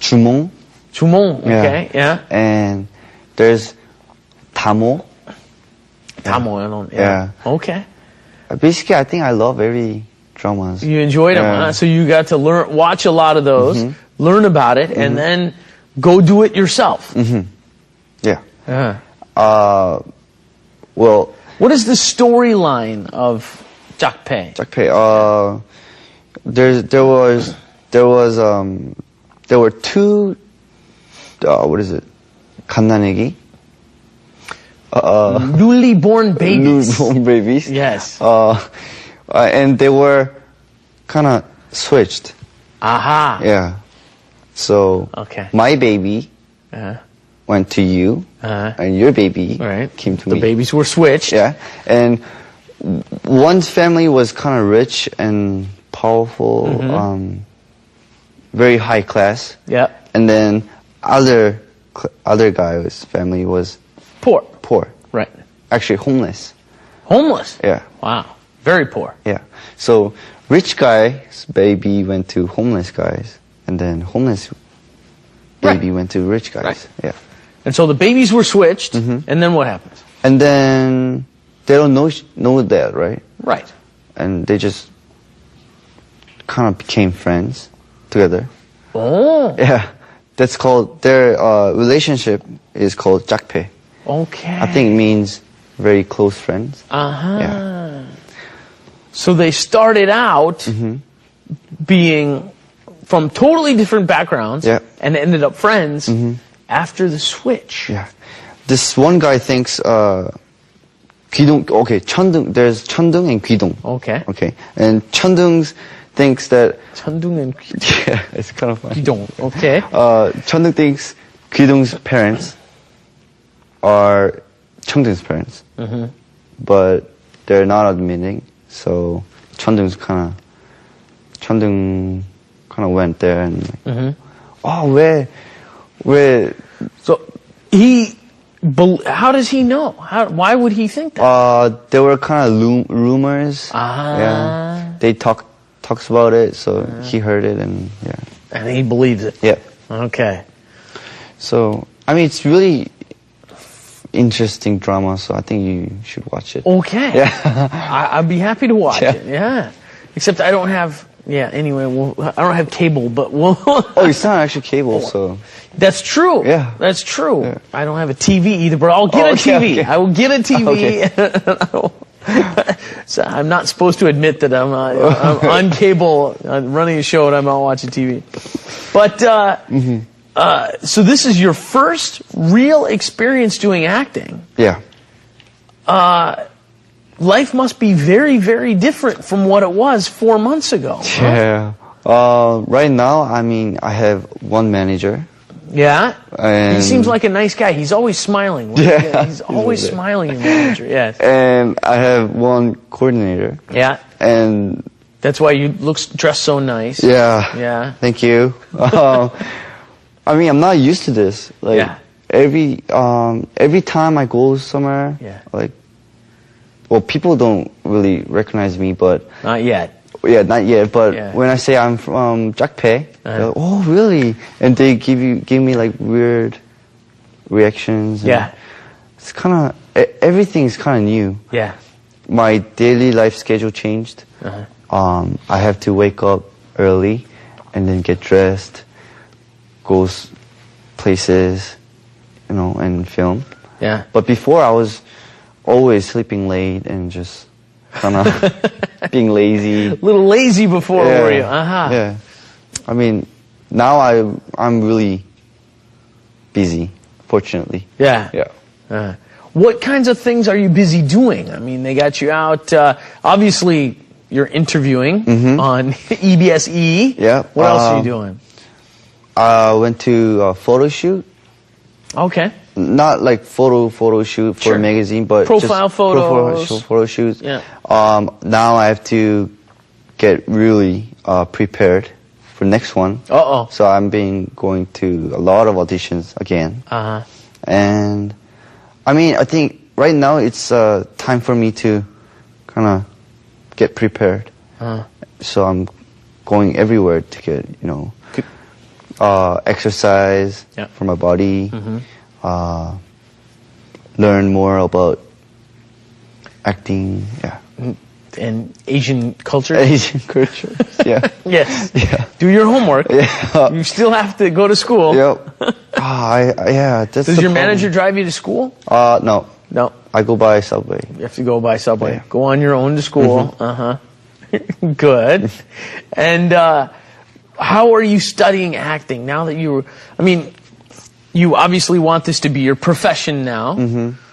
주몽, 주몽, okay, yeah. and there's 다모. Tamo, I don't, Yeah. Okay. Basically, I think I love every dramas. You enjoyed them, Yeah. huh? So you got to watch a lot of those, learn about it, and then go do it yourself. Yeah. Yeah. Well, What is the storyline of 작패? 짝패. There were 2. What is it? 갓난애기. Newly born babies. Newborn babies. Yes. And they were kind of switched. Aha. Yeah. So Okay. my baby Uh-huh. went to you, and your baby Right. came to The me. babies were switched. Yeah. And one's family was kind of rich and powerful, very high class. Yep. And then other guy's family was Poor. poor, Right. actually homeless. Homeless. Yeah. Wow. Very poor. Yeah. So rich guy's baby went to homeless guys, and then homeless baby went to rich guys. Right. Yeah. And so the babies were switched, and then what happens? And then they don't know that, right? Right. And they just kind of became friends together. Oh. Yeah. That's called, their relationship is called 짝패. Okay. I think it means very close friends. Uh-huh. Yeah. So they started out being from totally different backgrounds Yeah. and ended up friends after the switch. Yeah. This one guy thinks, 귀동, okay, 천둥, there's 천둥 and 귀동. Okay. Okay. And 천둥 thinks that, 천둥 and yeah, it's kind of funny. 귀동. Okay. 천둥 thinks 귀동's parents are 청둥's parents. But they're not admitting, so 천둥 kind of went there and like, oh, where, So how does he know? Why would he think that? there were kind of rumors. Ah. Yeah. They talks about it, so he heard it and yeah. And he believes it. Yeah. Okay. So, I mean, it's really interesting drama, so I think you should watch it. Okay. Yeah. I'd be happy to watch Yeah. it. Yeah. Except I don't have. Yeah. Anyway, I don't have cable, but we'll. Oh, it's not actually cable, so. That's true. Yeah. That's true. Yeah. I don't have a TV either, but I'll get Oh, a okay, TV. okay. I will get a TV. Okay. So I'm not supposed to admit that I'm on cable running a show and I'm not watching TV. But so this is your first real experience doing acting. Yeah. Life must be very, very different from what it was 4 months ago. Yeah. Right now, I mean, I have one manager. Yeah? And He seems like a nice guy. He's always smiling. Yeah. He's always smiling, your manager. Yes. And I have one coordinator. Yeah. And That's why you dress so nice. yeah. Yeah. Thank you. I mean, I'm not used to this. Like Yeah. every time I go somewhere, Yeah. like, well, people don't really recognize me, but Not yet. yeah, not yet. But Yeah. when I say I'm from 짝패, they're like, oh, really? And they give me like weird reactions. And Yeah. it's kind of everything's kind of new. Yeah. My daily life schedule changed. I have to wake up early and then get dressed, go places, and film. Yeah. But before I was always sleeping late and just kind of being lazy. A little lazy before, were you? Uh-huh. Yeah. I mean, now I'm really busy, fortunately. Yeah. Yeah. What kinds of things are you busy doing? I mean, they got you out. Obviously, you're interviewing on EBSE. Yeah. What else are you doing? I went to a photo shoot. Okay. Not like photo shoot for Sure. a magazine, but Profile just photos. photo shoots. Yeah. Now I have to get really prepared for next one. Uh-oh. So I'm going to a lot of auditions again. Uh-huh. And I mean, I think right now it's time for me to kind of get prepared. So I'm going everywhere to get, exercise Yeah. for my body, learn more about acting, yeah. And Asian culture? Asian culture, yeah. Yes. Yeah. Do your homework. Yeah. You still have to go to school. Yep. Yeah, that's Does the your problem. manager drive you to school? No. No. I go by subway. You have to go by subway. Yeah. Go on your own to school. Uh-huh. Good. And how are you studying acting now that you obviously want this to be your profession now.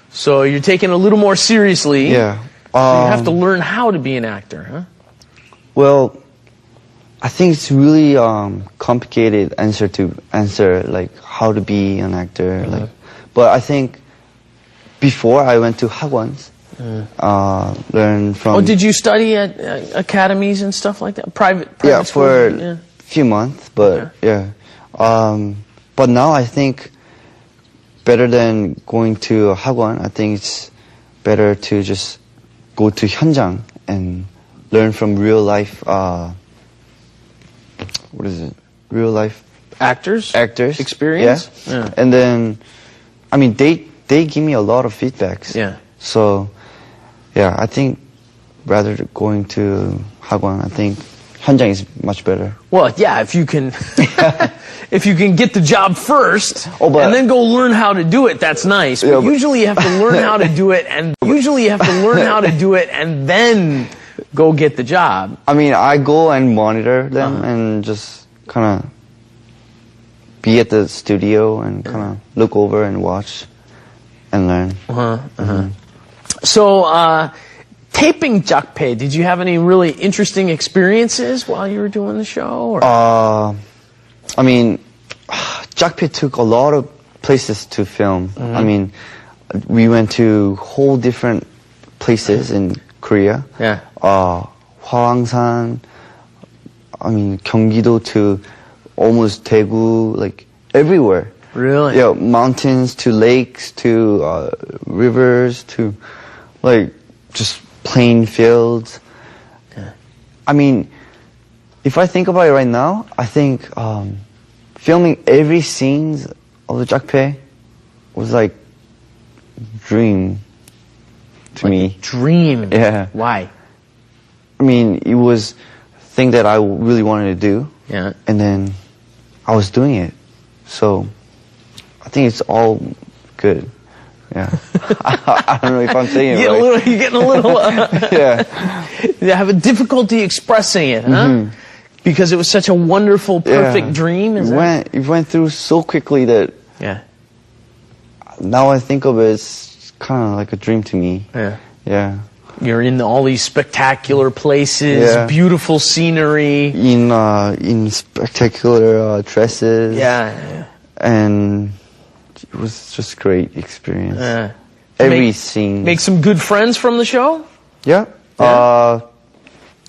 So you're taking it a little more seriously. Yeah. So you have to learn how to be an actor, huh? Well, I think it's really complicated to answer like how to be an actor. Like, but I think before I went to 학원s, learn from. Oh, did you study at academies and stuff like that? Private Yeah, schools? for Yeah. few months, but yeah. But now I think better than going to a 학원, I think it's better to just go to 현장 and learn from real life, what is it? Real life Actors? actors. Experience? Yeah. And then, I mean, they give me a lot of feedbacks. Yeah. So, yeah, I think rather than going to 학원, I think 현장 is much better. Well, yeah, if you can, if you can get the job first Oh, but- and then go learn how to do it, that's nice. But Yeah, but- usually you have to learn how to do it, and then go get the job. I mean, I go and monitor them and just kind of be at the studio and kind of look over and watch and learn. So, taping jakpe, did you have any really interesting experiences while you were doing the show? Or? I mean, jakpe took a lot of places to film. I mean, we went to whole different places in Korea. Yeah. Hwangsan, I mean, 경기도 to almost Daegu, like everywhere. Really? Yeah, mountains to lakes to rivers to like just plain fields. Yeah. I mean, if I think about it right now, I think filming every scene of the jakpe was like dream to me. Dream. Yeah. Why? I mean, it was a thing that I really wanted to do. Yeah. And then I was doing it. So I think it's all good. Yeah. I don't know if I'm saying it right. You're getting a little, Yeah. you have a difficulty expressing it, huh? Because it was such a wonderful, perfect Yeah. dream. Is It went through so quickly that Yeah. now I think of it, it's kind of like a dream to me. Yeah. Yeah. You're in all these spectacular places, Yeah. beautiful scenery. In spectacular dresses. Yeah. And it was just great experience. Yeah. Every scene. Make some good friends from the show? Yeah.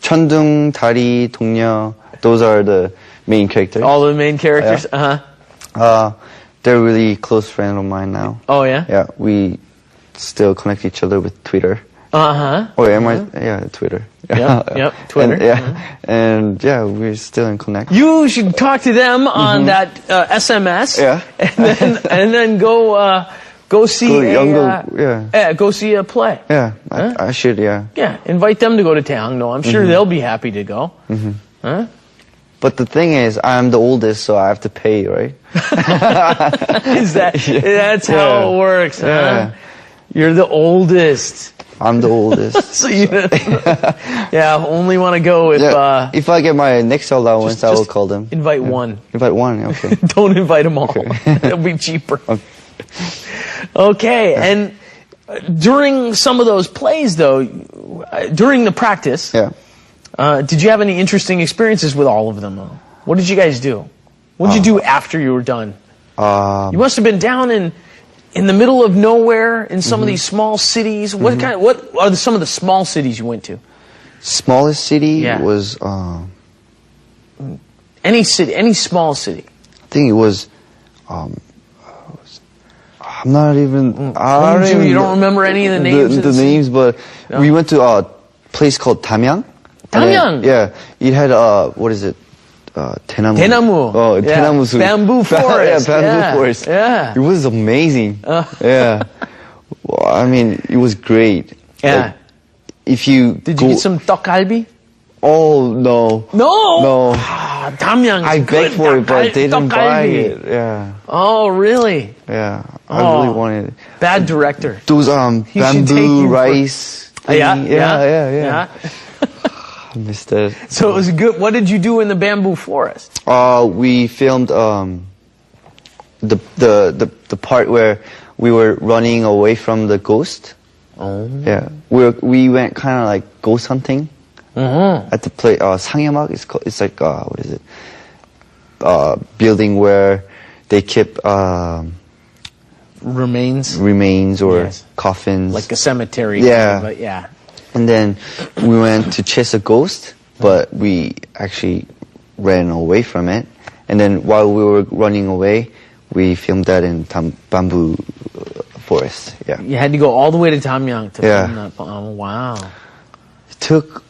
천둥, 다리, 동녀, those are the main characters. All the main characters? Yeah. Uh-huh. They're really close friends of mine now. Oh, yeah? Yeah, we still connect each other with Twitter. Uh-huh. Oh, yeah, Twitter. Yep, Twitter. And yeah, we're still in connect. You should talk to them on that SMS. Yeah. And then go see go see a play. Yeah, I should, yeah. Yeah, invite them to go to Taeyangno. I'm sure they'll be happy to go. Huh? But the thing is, I'm the oldest, so I have to pay, right? That's how it works, huh? Yeah. You're the oldest. I'm the oldest. So you only want to go if if I get my next allowance, I will call them. Invite one. Invite one, okay. Don't invite them all. It'll be cheaper. Okay, and during some of those plays, though, during the practice, did you have any interesting experiences with all of them? What did you guys do? What did you do after you were done? You must have been down in the middle of nowhere in some of these small cities. What are some of the small cities you went to? Smallest city was any small city. I think it was I'm not even You don't remember any of the names? The names, but we went to a place called Damyang. Damyang. Yeah, it had what is it? 대나무. 대나무. Oh, 대나무 숲. Bamboo forest. Bamboo forest. Yeah. It was amazing. Yeah. Well, I mean, it was great. Yeah. Like, if you Did you get some 떡갈비? Oh, no. No? Damyang. I begged for it, but they didn't buy it. Yeah. Oh, really? Yeah. I really wanted it. Bad director. Those He should take bamboo you rice. Yeah. I missed it. So it was good. What did you do in the bamboo forest? We filmed the part where we were running away from the ghost. Oh. Yeah. We went kind of like ghost hunting at the place. 상해막 is called. It's like what is it? Building where they keep remains or coffins. Like a cemetery. Yeah. But yeah. And then we went to chase a ghost, but we actually ran away from it. And then while we were running away, we filmed that in bamboo forest. Yeah. You had to go all the way to Damyang to Yeah. film that. Oh, wow. It took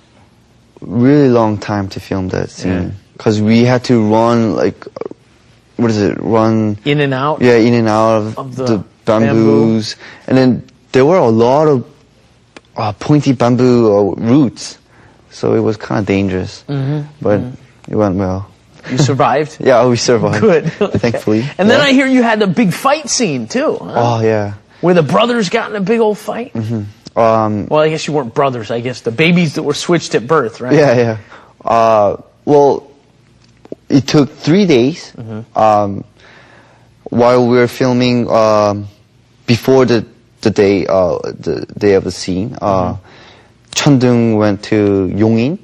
really long time to film that scene because we had to run run In and out? Yeah, in and out of the bamboos. And then there were a lot of pointy bamboo roots. So it was kind of dangerous. But it went well. You survived? Yeah, we survived. Good. Thankfully. And then I hear you had a big fight scene too. Huh? Oh, yeah. Where the brothers got in a big old fight? Well, I guess you weren't brothers. I guess the babies that were switched at birth, right? Yeah, yeah. Well, it took 3 days. While we were filming, before the day of the scene, Cheon-dong went to Yongin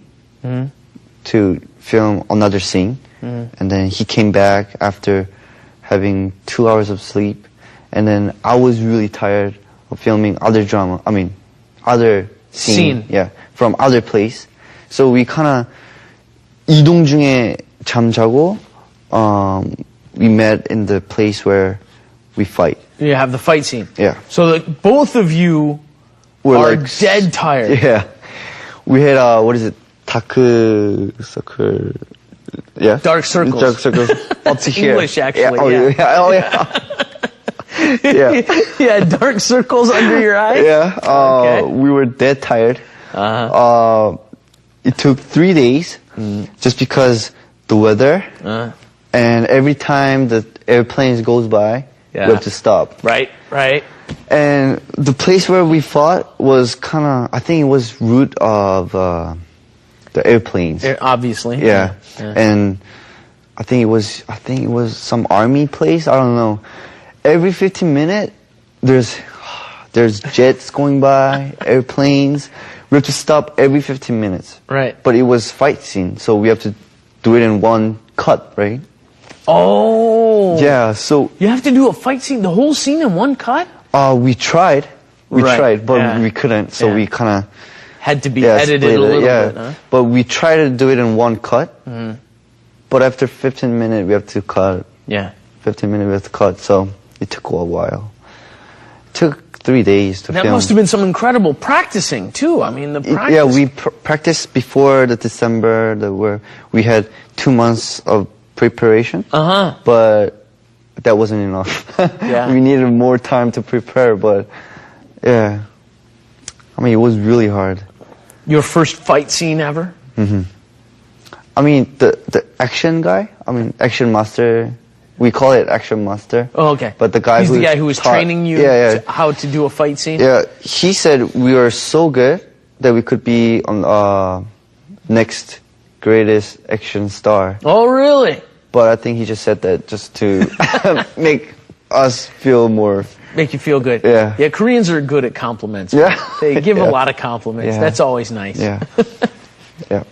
to film another scene, and then he came back after having 2 hours of sleep, and then I was really tired of filming other drama. I mean, other scene. Yeah, from other place. So we kind of 이동 중에 잠자고, we met in the place where we fight. You have the fight scene. Yeah. So that both of you are dead tired. Yeah. We had, what is it? Dark circle. Yeah. Dark circles. Dark circles. Up to here. English, actually. Yeah. Oh, yeah. yeah. Oh, yeah. Yeah. Yeah, dark circles under your eyes? Yeah. Okay. We were dead tired. It took 3 days just because the weather and every time the airplanes goes by, we have to stop. Right, right. And the place where we fought was kind of, I think it was route of the airplanes. Obviously. Yeah. And I think it was some army place. I don't know. Every 15 minutes, there's jets going by, airplanes. We have to stop every 15 minutes. Right. But it was fight scene, so we have to do it in one cut, right? Oh. Yeah, so... You have to do a fight scene, the whole scene in one cut? We tried. We Right, tried, but yeah. we couldn't, so Yeah. we kind of... Had to be edited a little bit, huh? But we tried to do it in one cut, but after 15 minutes, we have to cut. Yeah. 15 minutes we have to cut, so it took a while. It took 3 days to That film. must have been some incredible practicing, too. I mean, the practice. Yeah, we practiced before the December, where we had 2 months of preparation. But that wasn't enough. Yeah. We needed more time to prepare, but yeah. I mean, it was really hard. Your first fight scene ever? I mean, the action guy, action master, we call it action master. Oh, okay. But the guy He's the guy who was training you how to do a fight scene? Yeah, he said we were so good that we could be on next greatest action star. Oh, really? But I think he just said that just to make us feel more. Make you feel good. Yeah. Yeah, Koreans are good at compliments. Yeah. They give Yeah. a lot of compliments. Yeah. That's always nice. Yeah. Yeah.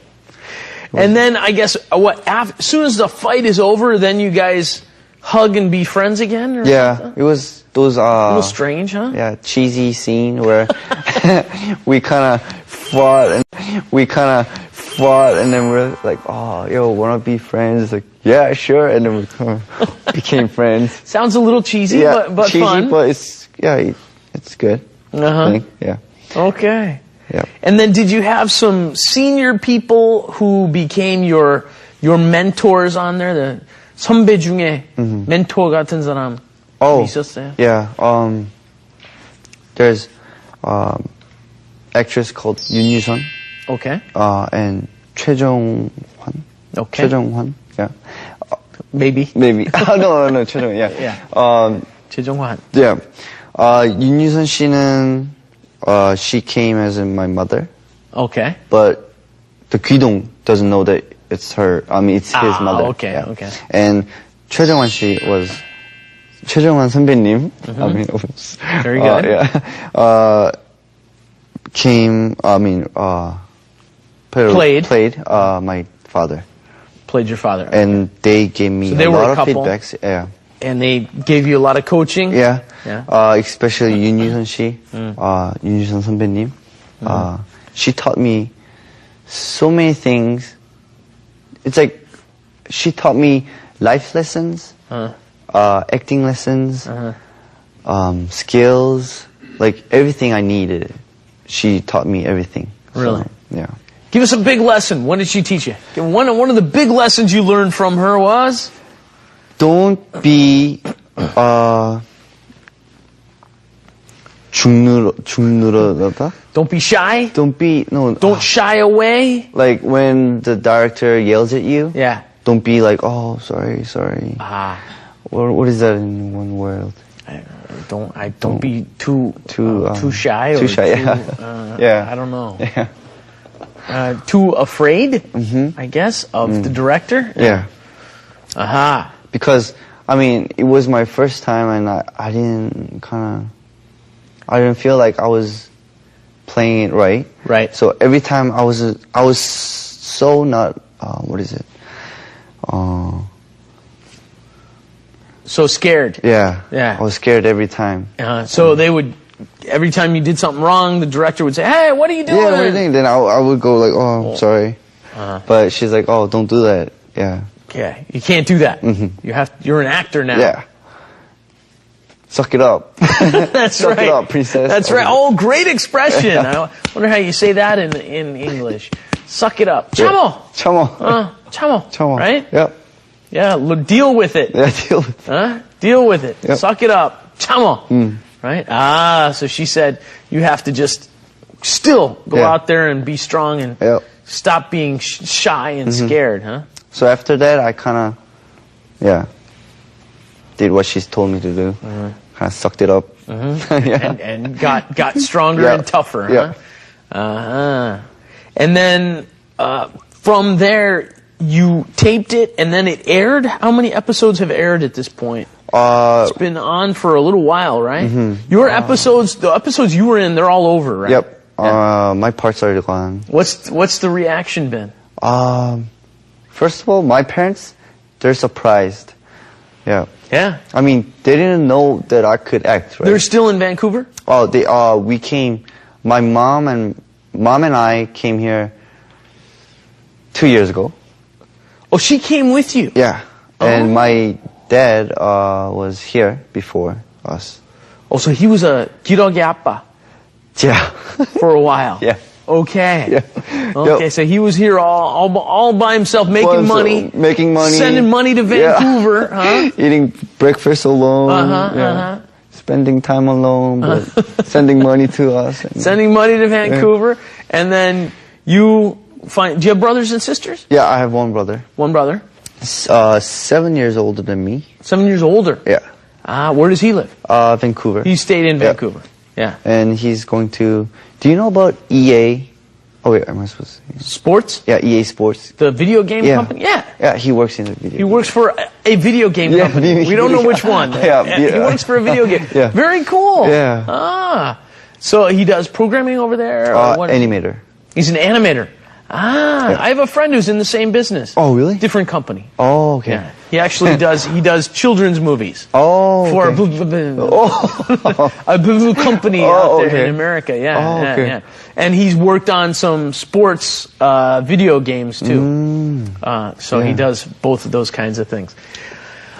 And then I guess as soon as the fight is over, then you guys hug and be friends again? Or Yeah. something? It was those. A little strange, huh? Yeah, cheesy scene where we kind of fought and then we're like, oh, yo, wanna be friends? It's like, yeah, sure. And then we kind of became friends. Sounds a little cheesy, Yeah, but cheesy, fun. but it's good. I think. Yeah. Okay. Yeah. And then did you have some senior people who became your mentors on there? The 선배 중에 멘토 같은 사람 있었어요? Yeah. There's actress called Yoon Yusun. Okay. And 최정환. Okay. 최정환. Yeah. Maybe. Oh, no, 최정환. Yeah. Yeah. 최정환. Yeah. 윤유선 씨는, she came as in my mother. Okay. But the Guidong doesn't know that it's her. It's his mother. Okay, Yeah. okay. And 최정환 씨 was 최정환 선배님. Very good. Yeah. Played my father. Played your father. And they gave me So they a were a lot of couple? feedbacks. Yeah. And they gave you a lot of coaching? Yeah. Yeah. Especially 윤유선 씨, 윤유선 선배님. She taught me so many things. It's like she taught me life lessons, acting lessons, skills, like everything I needed. She taught me everything. Really? So, yeah. Give us a big lesson. What did she teach you? One of the big lessons you learned from her was? Don't be 중늘어다? Don't be shy. Don't shy away. Like when the director yells at you. Yeah. Don't be like, oh, sorry. Ah. What is that in one word? Don't be too shy. Too shy. Yeah. I don't know. Yeah. Too afraid, I guess, of the director. Yeah. Aha. Because it was my first time, and I didn't feel like I was playing it right. Right. So every time I was so not what is it? So scared. Yeah. Yeah. I was scared every time. So they would, every time you did something wrong, the director would say, "Hey, what are you doing?" Yeah, what do you think? Then I would go like, "Oh, I'm sorry," but she's like, "Oh, don't do that." Yeah. Okay, you can't do that. You're an actor now. Yeah. Suck it up. That's Suck right. it up, princess. That's right. Oh, great expression. I wonder how you say that in English. Suck it up. Chamo. Chamo. Right? Yep. Yeah, deal with it. Yeah, deal with it. Deal with it. Yep. Suck it up. Chamo. Right? So she said you have to just still go out there and be strong and stop being shy and scared, huh? So after that, I kind of, did what she's told me to do. Kind of sucked it up. And got stronger and tougher, huh? Yeah. And then from there, you taped it, and then it aired? How many episodes have aired at this point? It's been on for a little while, right? Your episodes, the episodes you were in, they're all over, right? Yep. My parts are gone. What's the reaction been? First of all, my parents, they're surprised. Yeah. Yeah. They didn't know that I could act, right? They're still in Vancouver? Oh, we came, my mom and I came here 2 years ago. Oh, she came with you? Yeah. And my dad was here before us. Oh, so he was a 기러기 아빠. Yeah. For a while. Yeah. Okay. Yeah. Okay, so he was here all by himself, making money, sending money to Vancouver, huh? Eating breakfast alone, spending time alone, but sending money to us. Sending money to Vancouver, and then do you have brothers and sisters? Yeah, I have one brother. One brother? 7 years older than me. 7 years older? Yeah. Where does he live? Vancouver. He stayed in Vancouver. Yeah. And he's going to, do you know about EA? Oh wait, am I supposed to say? Sports? Yeah, EA Sports. The video game company? Yeah. Yeah, he works in the video. He works for a video game company. We don't know which one. He works for a video game. Yeah. Very cool. Yeah. So he does programming over there? Or what? Animator. He's an animator. I have a friend who's in the same business. Oh, really? Different company. Oh, okay. Yeah. He actually does children's movies. Oh, for a company out there in America. Yeah. And he's worked on some sports video games too. So he does both of those kinds of things.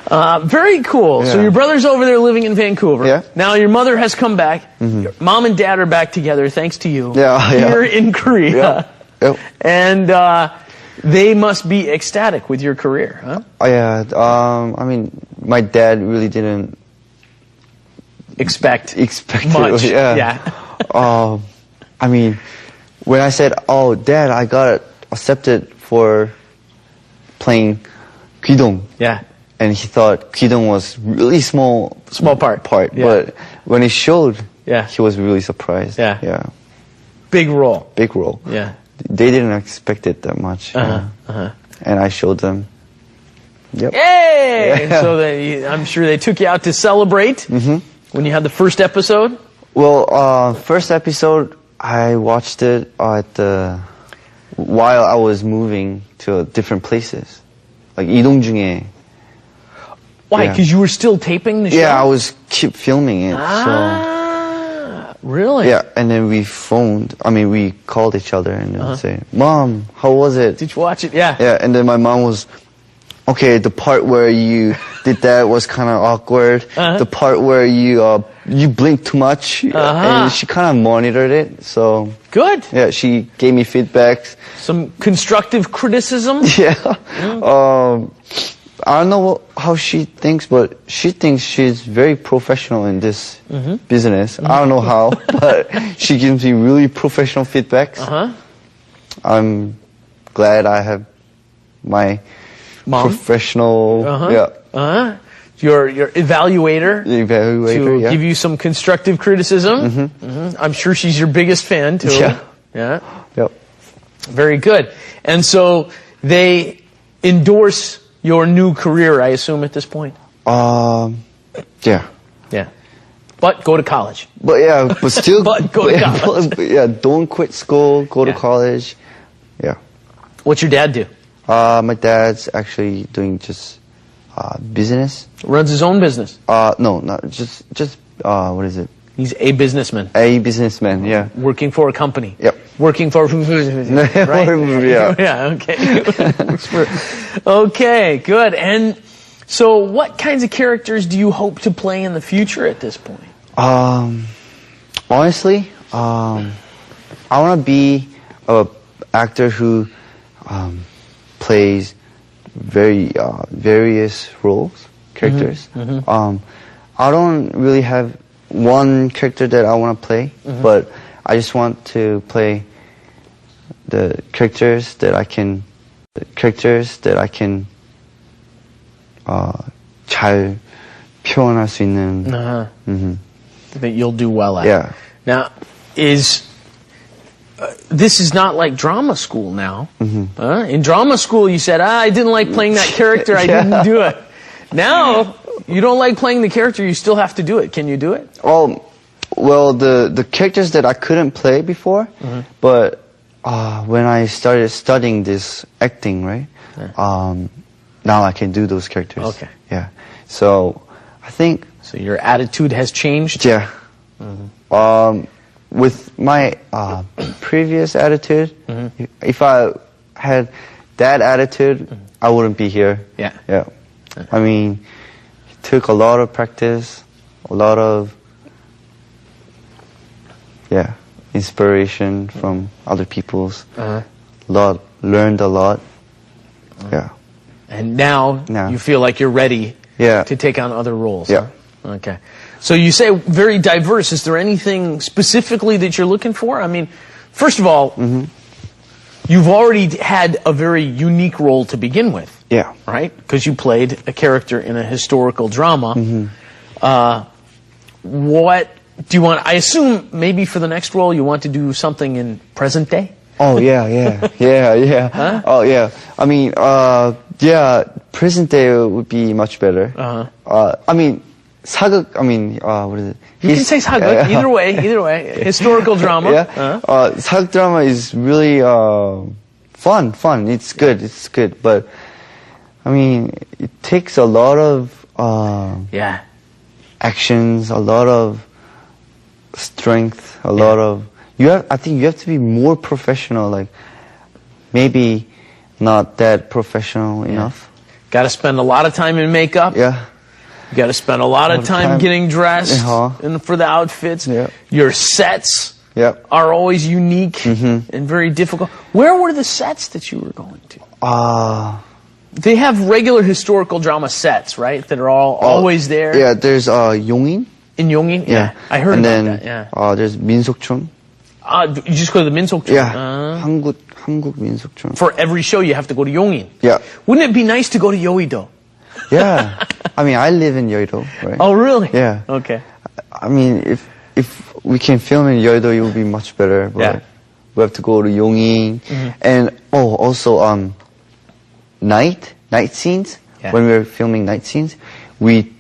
Very cool. Yeah. So your brother's over there living in Vancouver. Yeah. Now your mother has come back. Your mom and dad are back together thanks to you. Yeah. Here in Korea. Yeah. Yep. And they must be ecstatic with your career, huh? Yeah. My dad really didn't expect it. much. Yeah. When I said, "Oh, Dad, I got accepted for playing Gwidong," and he thought Gwidong was really small part. Yeah. But when he showed, he was really surprised. Yeah. Big role. Yeah. They didn't expect it that much. And I showed them. Yep. Yay! Yeah. So I'm sure they took you out to celebrate when you had the first episode. Well, first episode I watched it while I was moving to different places, like 이동 중에. Why? Because you were still taping the show? Yeah, I was keep filming it. Really? Yeah, and then we called each other and then say, "Mom, how was it? Did you watch it?" Yeah. Yeah, and then my mom was, "Okay, the part where you did that was kind of awkward. The part where you you blink too much, and she kind of monitored it. So Good. yeah, she gave me feedbacks. Some constructive criticism. Yeah. I don't know how she thinks, but she thinks she's very professional in this business. I don't know how, but she gives me really professional feedbacks. I'm glad I have my Mom? professional, Your evaluator. evaluator. To give you some constructive criticism. I'm sure she's your biggest fan too. Yeah. Yeah. Yep. Very good. And so they endorse your new career, I assume, at this point. Yeah. Yeah. But go to college. But yeah, but still. But go to college. But yeah, don't quit school. Go to college. Yeah. What's your dad do? My dad's actually doing just business. Runs his own business. No, not just what is it? He's a businessman. A businessman. Yeah. Working for a company. Yep. Working for right? Yeah. Yeah, okay. Okay, good. And so what kinds of characters do you hope to play in the future at this point? Honestly, I want to be a actor who plays various roles, characters. I don't really have one character that I want to play, but I just want to play the characters that I can 잘 표현할 수 있는. That you'll do well at. Yeah. Now, this is not like drama school now. In drama school, you said, I didn't like playing that character, I didn't do it. Now, you don't like playing the character, you still have to do it. Can you do it? Oh, well, the characters that I couldn't play before, but when I started studying this acting, right, now I can do those characters. Okay. Yeah. So, I think... So your attitude has changed? Yeah. With my previous attitude, if I had that attitude, I wouldn't be here. Yeah. Yeah. I mean, it took a lot of practice, a lot of, inspiration from other people's. Learned a lot. Yeah. And now you feel like you're ready to take on other roles. Yeah. Huh? Okay. So you say very diverse. Is there anything specifically that you're looking for? I mean, first of all, you've already had a very unique role to begin with. Yeah. Right? Because you played a character in a historical drama. What do you want? I assume maybe for the next role you want to do something in present day? Oh, yeah. Huh? Oh, yeah. I mean, present day would be much better. I mean, what is it? You can say 사극. Either way. Historical drama. Yeah. 사극 drama is really fun. It's good. But I mean, it takes a lot of actions, a lot of strength, a lot of. I think you have to be more professional. Like maybe not that professional enough. Got to spend a lot of time in makeup. Yeah. You got to spend a lot of time getting dressed and for the outfits. Yeah. Your sets are always unique and very difficult. Where were the sets that you were going to? They have regular historical drama sets, right? That are always there. Yeah, there's Yongin. In Yongin? Yeah. I heard about that. Yeah. There's 민속촌. You just go to the 민속촌. Yeah. 한국 민속촌. For every show, you have to go to Yongin. Yeah. Wouldn't it be nice to go to Yeouido? Yeah. I mean, I live in Yeouido, right? Oh, really? Yeah. Okay. I mean, if we can film in Yeouido, it would be much better. But we have to go to Yongin. And also night scenes. Yeah. When we're filming night scenes, we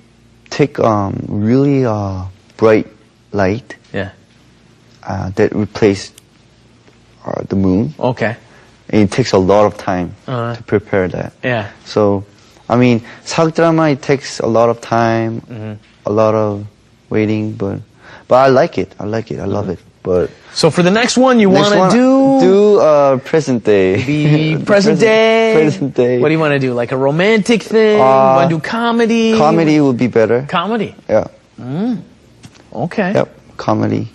take really bright light. Yeah. That replace the moon. Okay. And it takes a lot of time to prepare that. Yeah. So, I mean, 사극 drama, it takes a lot of time, a lot of waiting, but I like it. I love it. But so for the next one, you want to do present day. Be present day. Present day. What do you want to do? Like a romantic thing? You want to do comedy? Comedy would be better. Comedy. Yeah. Okay. Yep, comedy.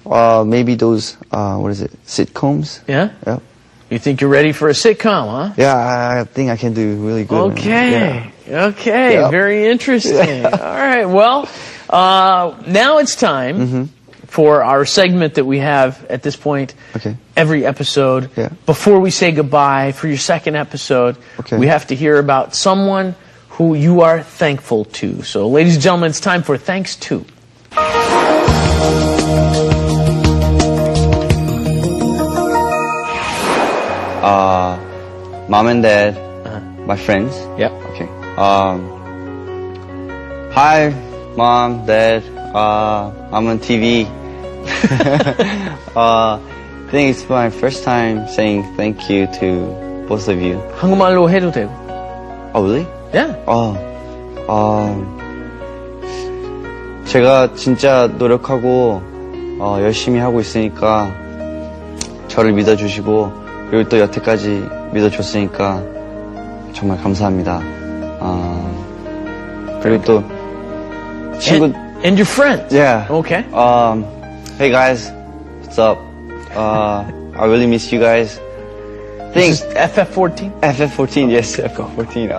Maybe those, sitcoms? Yeah? Yep. You think you're ready for a sitcom, huh? Yeah, I think I can do really good. Okay. Yeah. Okay. Yep. Very interesting. All right. Well, now it's time for our segment that we have at this point. Okay. Every episode. Yeah. Before we say goodbye for your second episode, Okay. we have to hear about someone who you are thankful to. So, ladies and gentlemen, it's time for Thanks To. Mom and dad, my friends. Yep. Okay. Hi, mom, dad. I'm on TV. I think it's my first time saying thank you to both of you. 한국말로 해도 되고. Oh, really? Yeah. 제가 진짜 노력하고 열심히 하고 있으니까 저를 믿어주시고 그리고 또 여태까지 믿어줬으니까 정말 감사합니다. 그리고 또 친구 And your friends. Yeah. Okay. Hey guys, what's up? I really miss you guys. This is FF14? FF14, yes, FF14.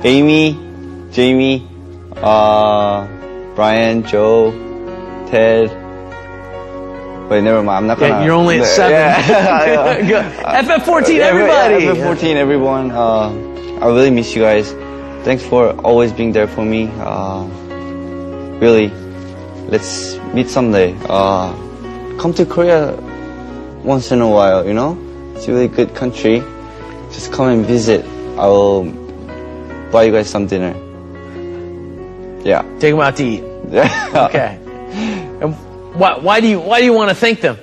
Amy, Jamie, Brian, Joe, Ted. Wait, never mind. I'm not gonna. Yeah, you're only at 7. Yeah. FF14, everybody. FF14, everyone. I really miss you guys. Thanks for always being there for me. Really, let's meet someday. Come to Korea once in a while, you know? It's a really good country. Just come and visit. I will buy you guys some dinner. Yeah. Take them out to eat. Okay. And why do you want to thank them?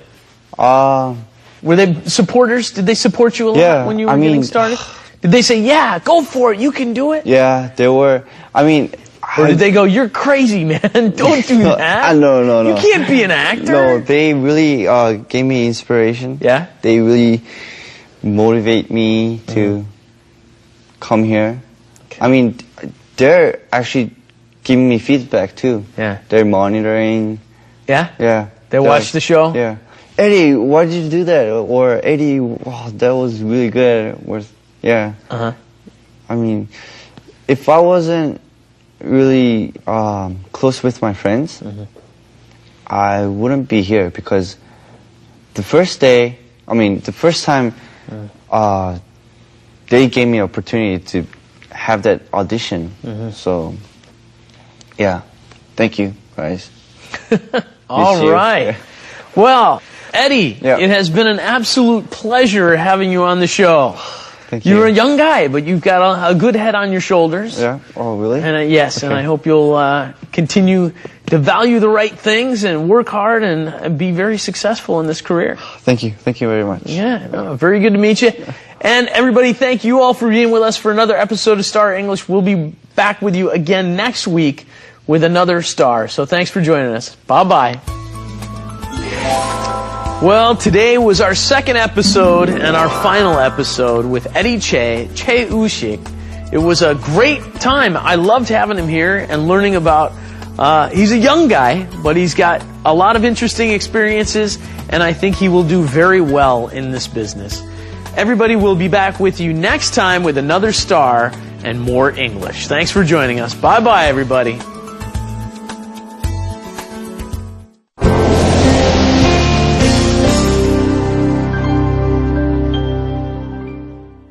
Were they supporters? Did they support you a lot when you were getting started? Did they say, yeah, go for it, you can do it? Yeah, they were. I mean... Or did they go, you're crazy, man, don't do that? No. You can't be an actor. No, they really gave me inspiration. Yeah? They really motivate me to come here. Okay. I mean, they're actually giving me feedback too. Yeah. They're monitoring. Yeah? Yeah. They watch the show? Yeah. Eddie, why did you do that? Or Eddie, wow, that was really good. Yeah. I mean, if I wasn't really close with my friends, I wouldn't be here because the first time they gave me opportunity to have that audition. So, yeah. Thank you, guys. All right. Well, Eddie, Yeah. it has been an absolute pleasure having you on the show. Thank you. You're a young guy, but you've got a good head on your shoulders. Yeah? Oh, really? And yes, and Okay. I hope you'll continue to value the right things and work hard and be very successful in this career. Thank you. Thank you very much. Yeah, no, very good to meet you. And everybody, thank you all for being with us for another episode of Star English. We'll be back with you again next week with another star. So thanks for joining us. Bye-bye. Well, today was our second episode and our final episode with Eddie woo-sik. It was a great time. I loved having him here and learning about, he's a young guy, but he's got a lot of interesting experiences, and I think he will do very well in this business. Everybody will be back with you next time with another star and more English. Thanks for joining us. Bye-bye, everybody.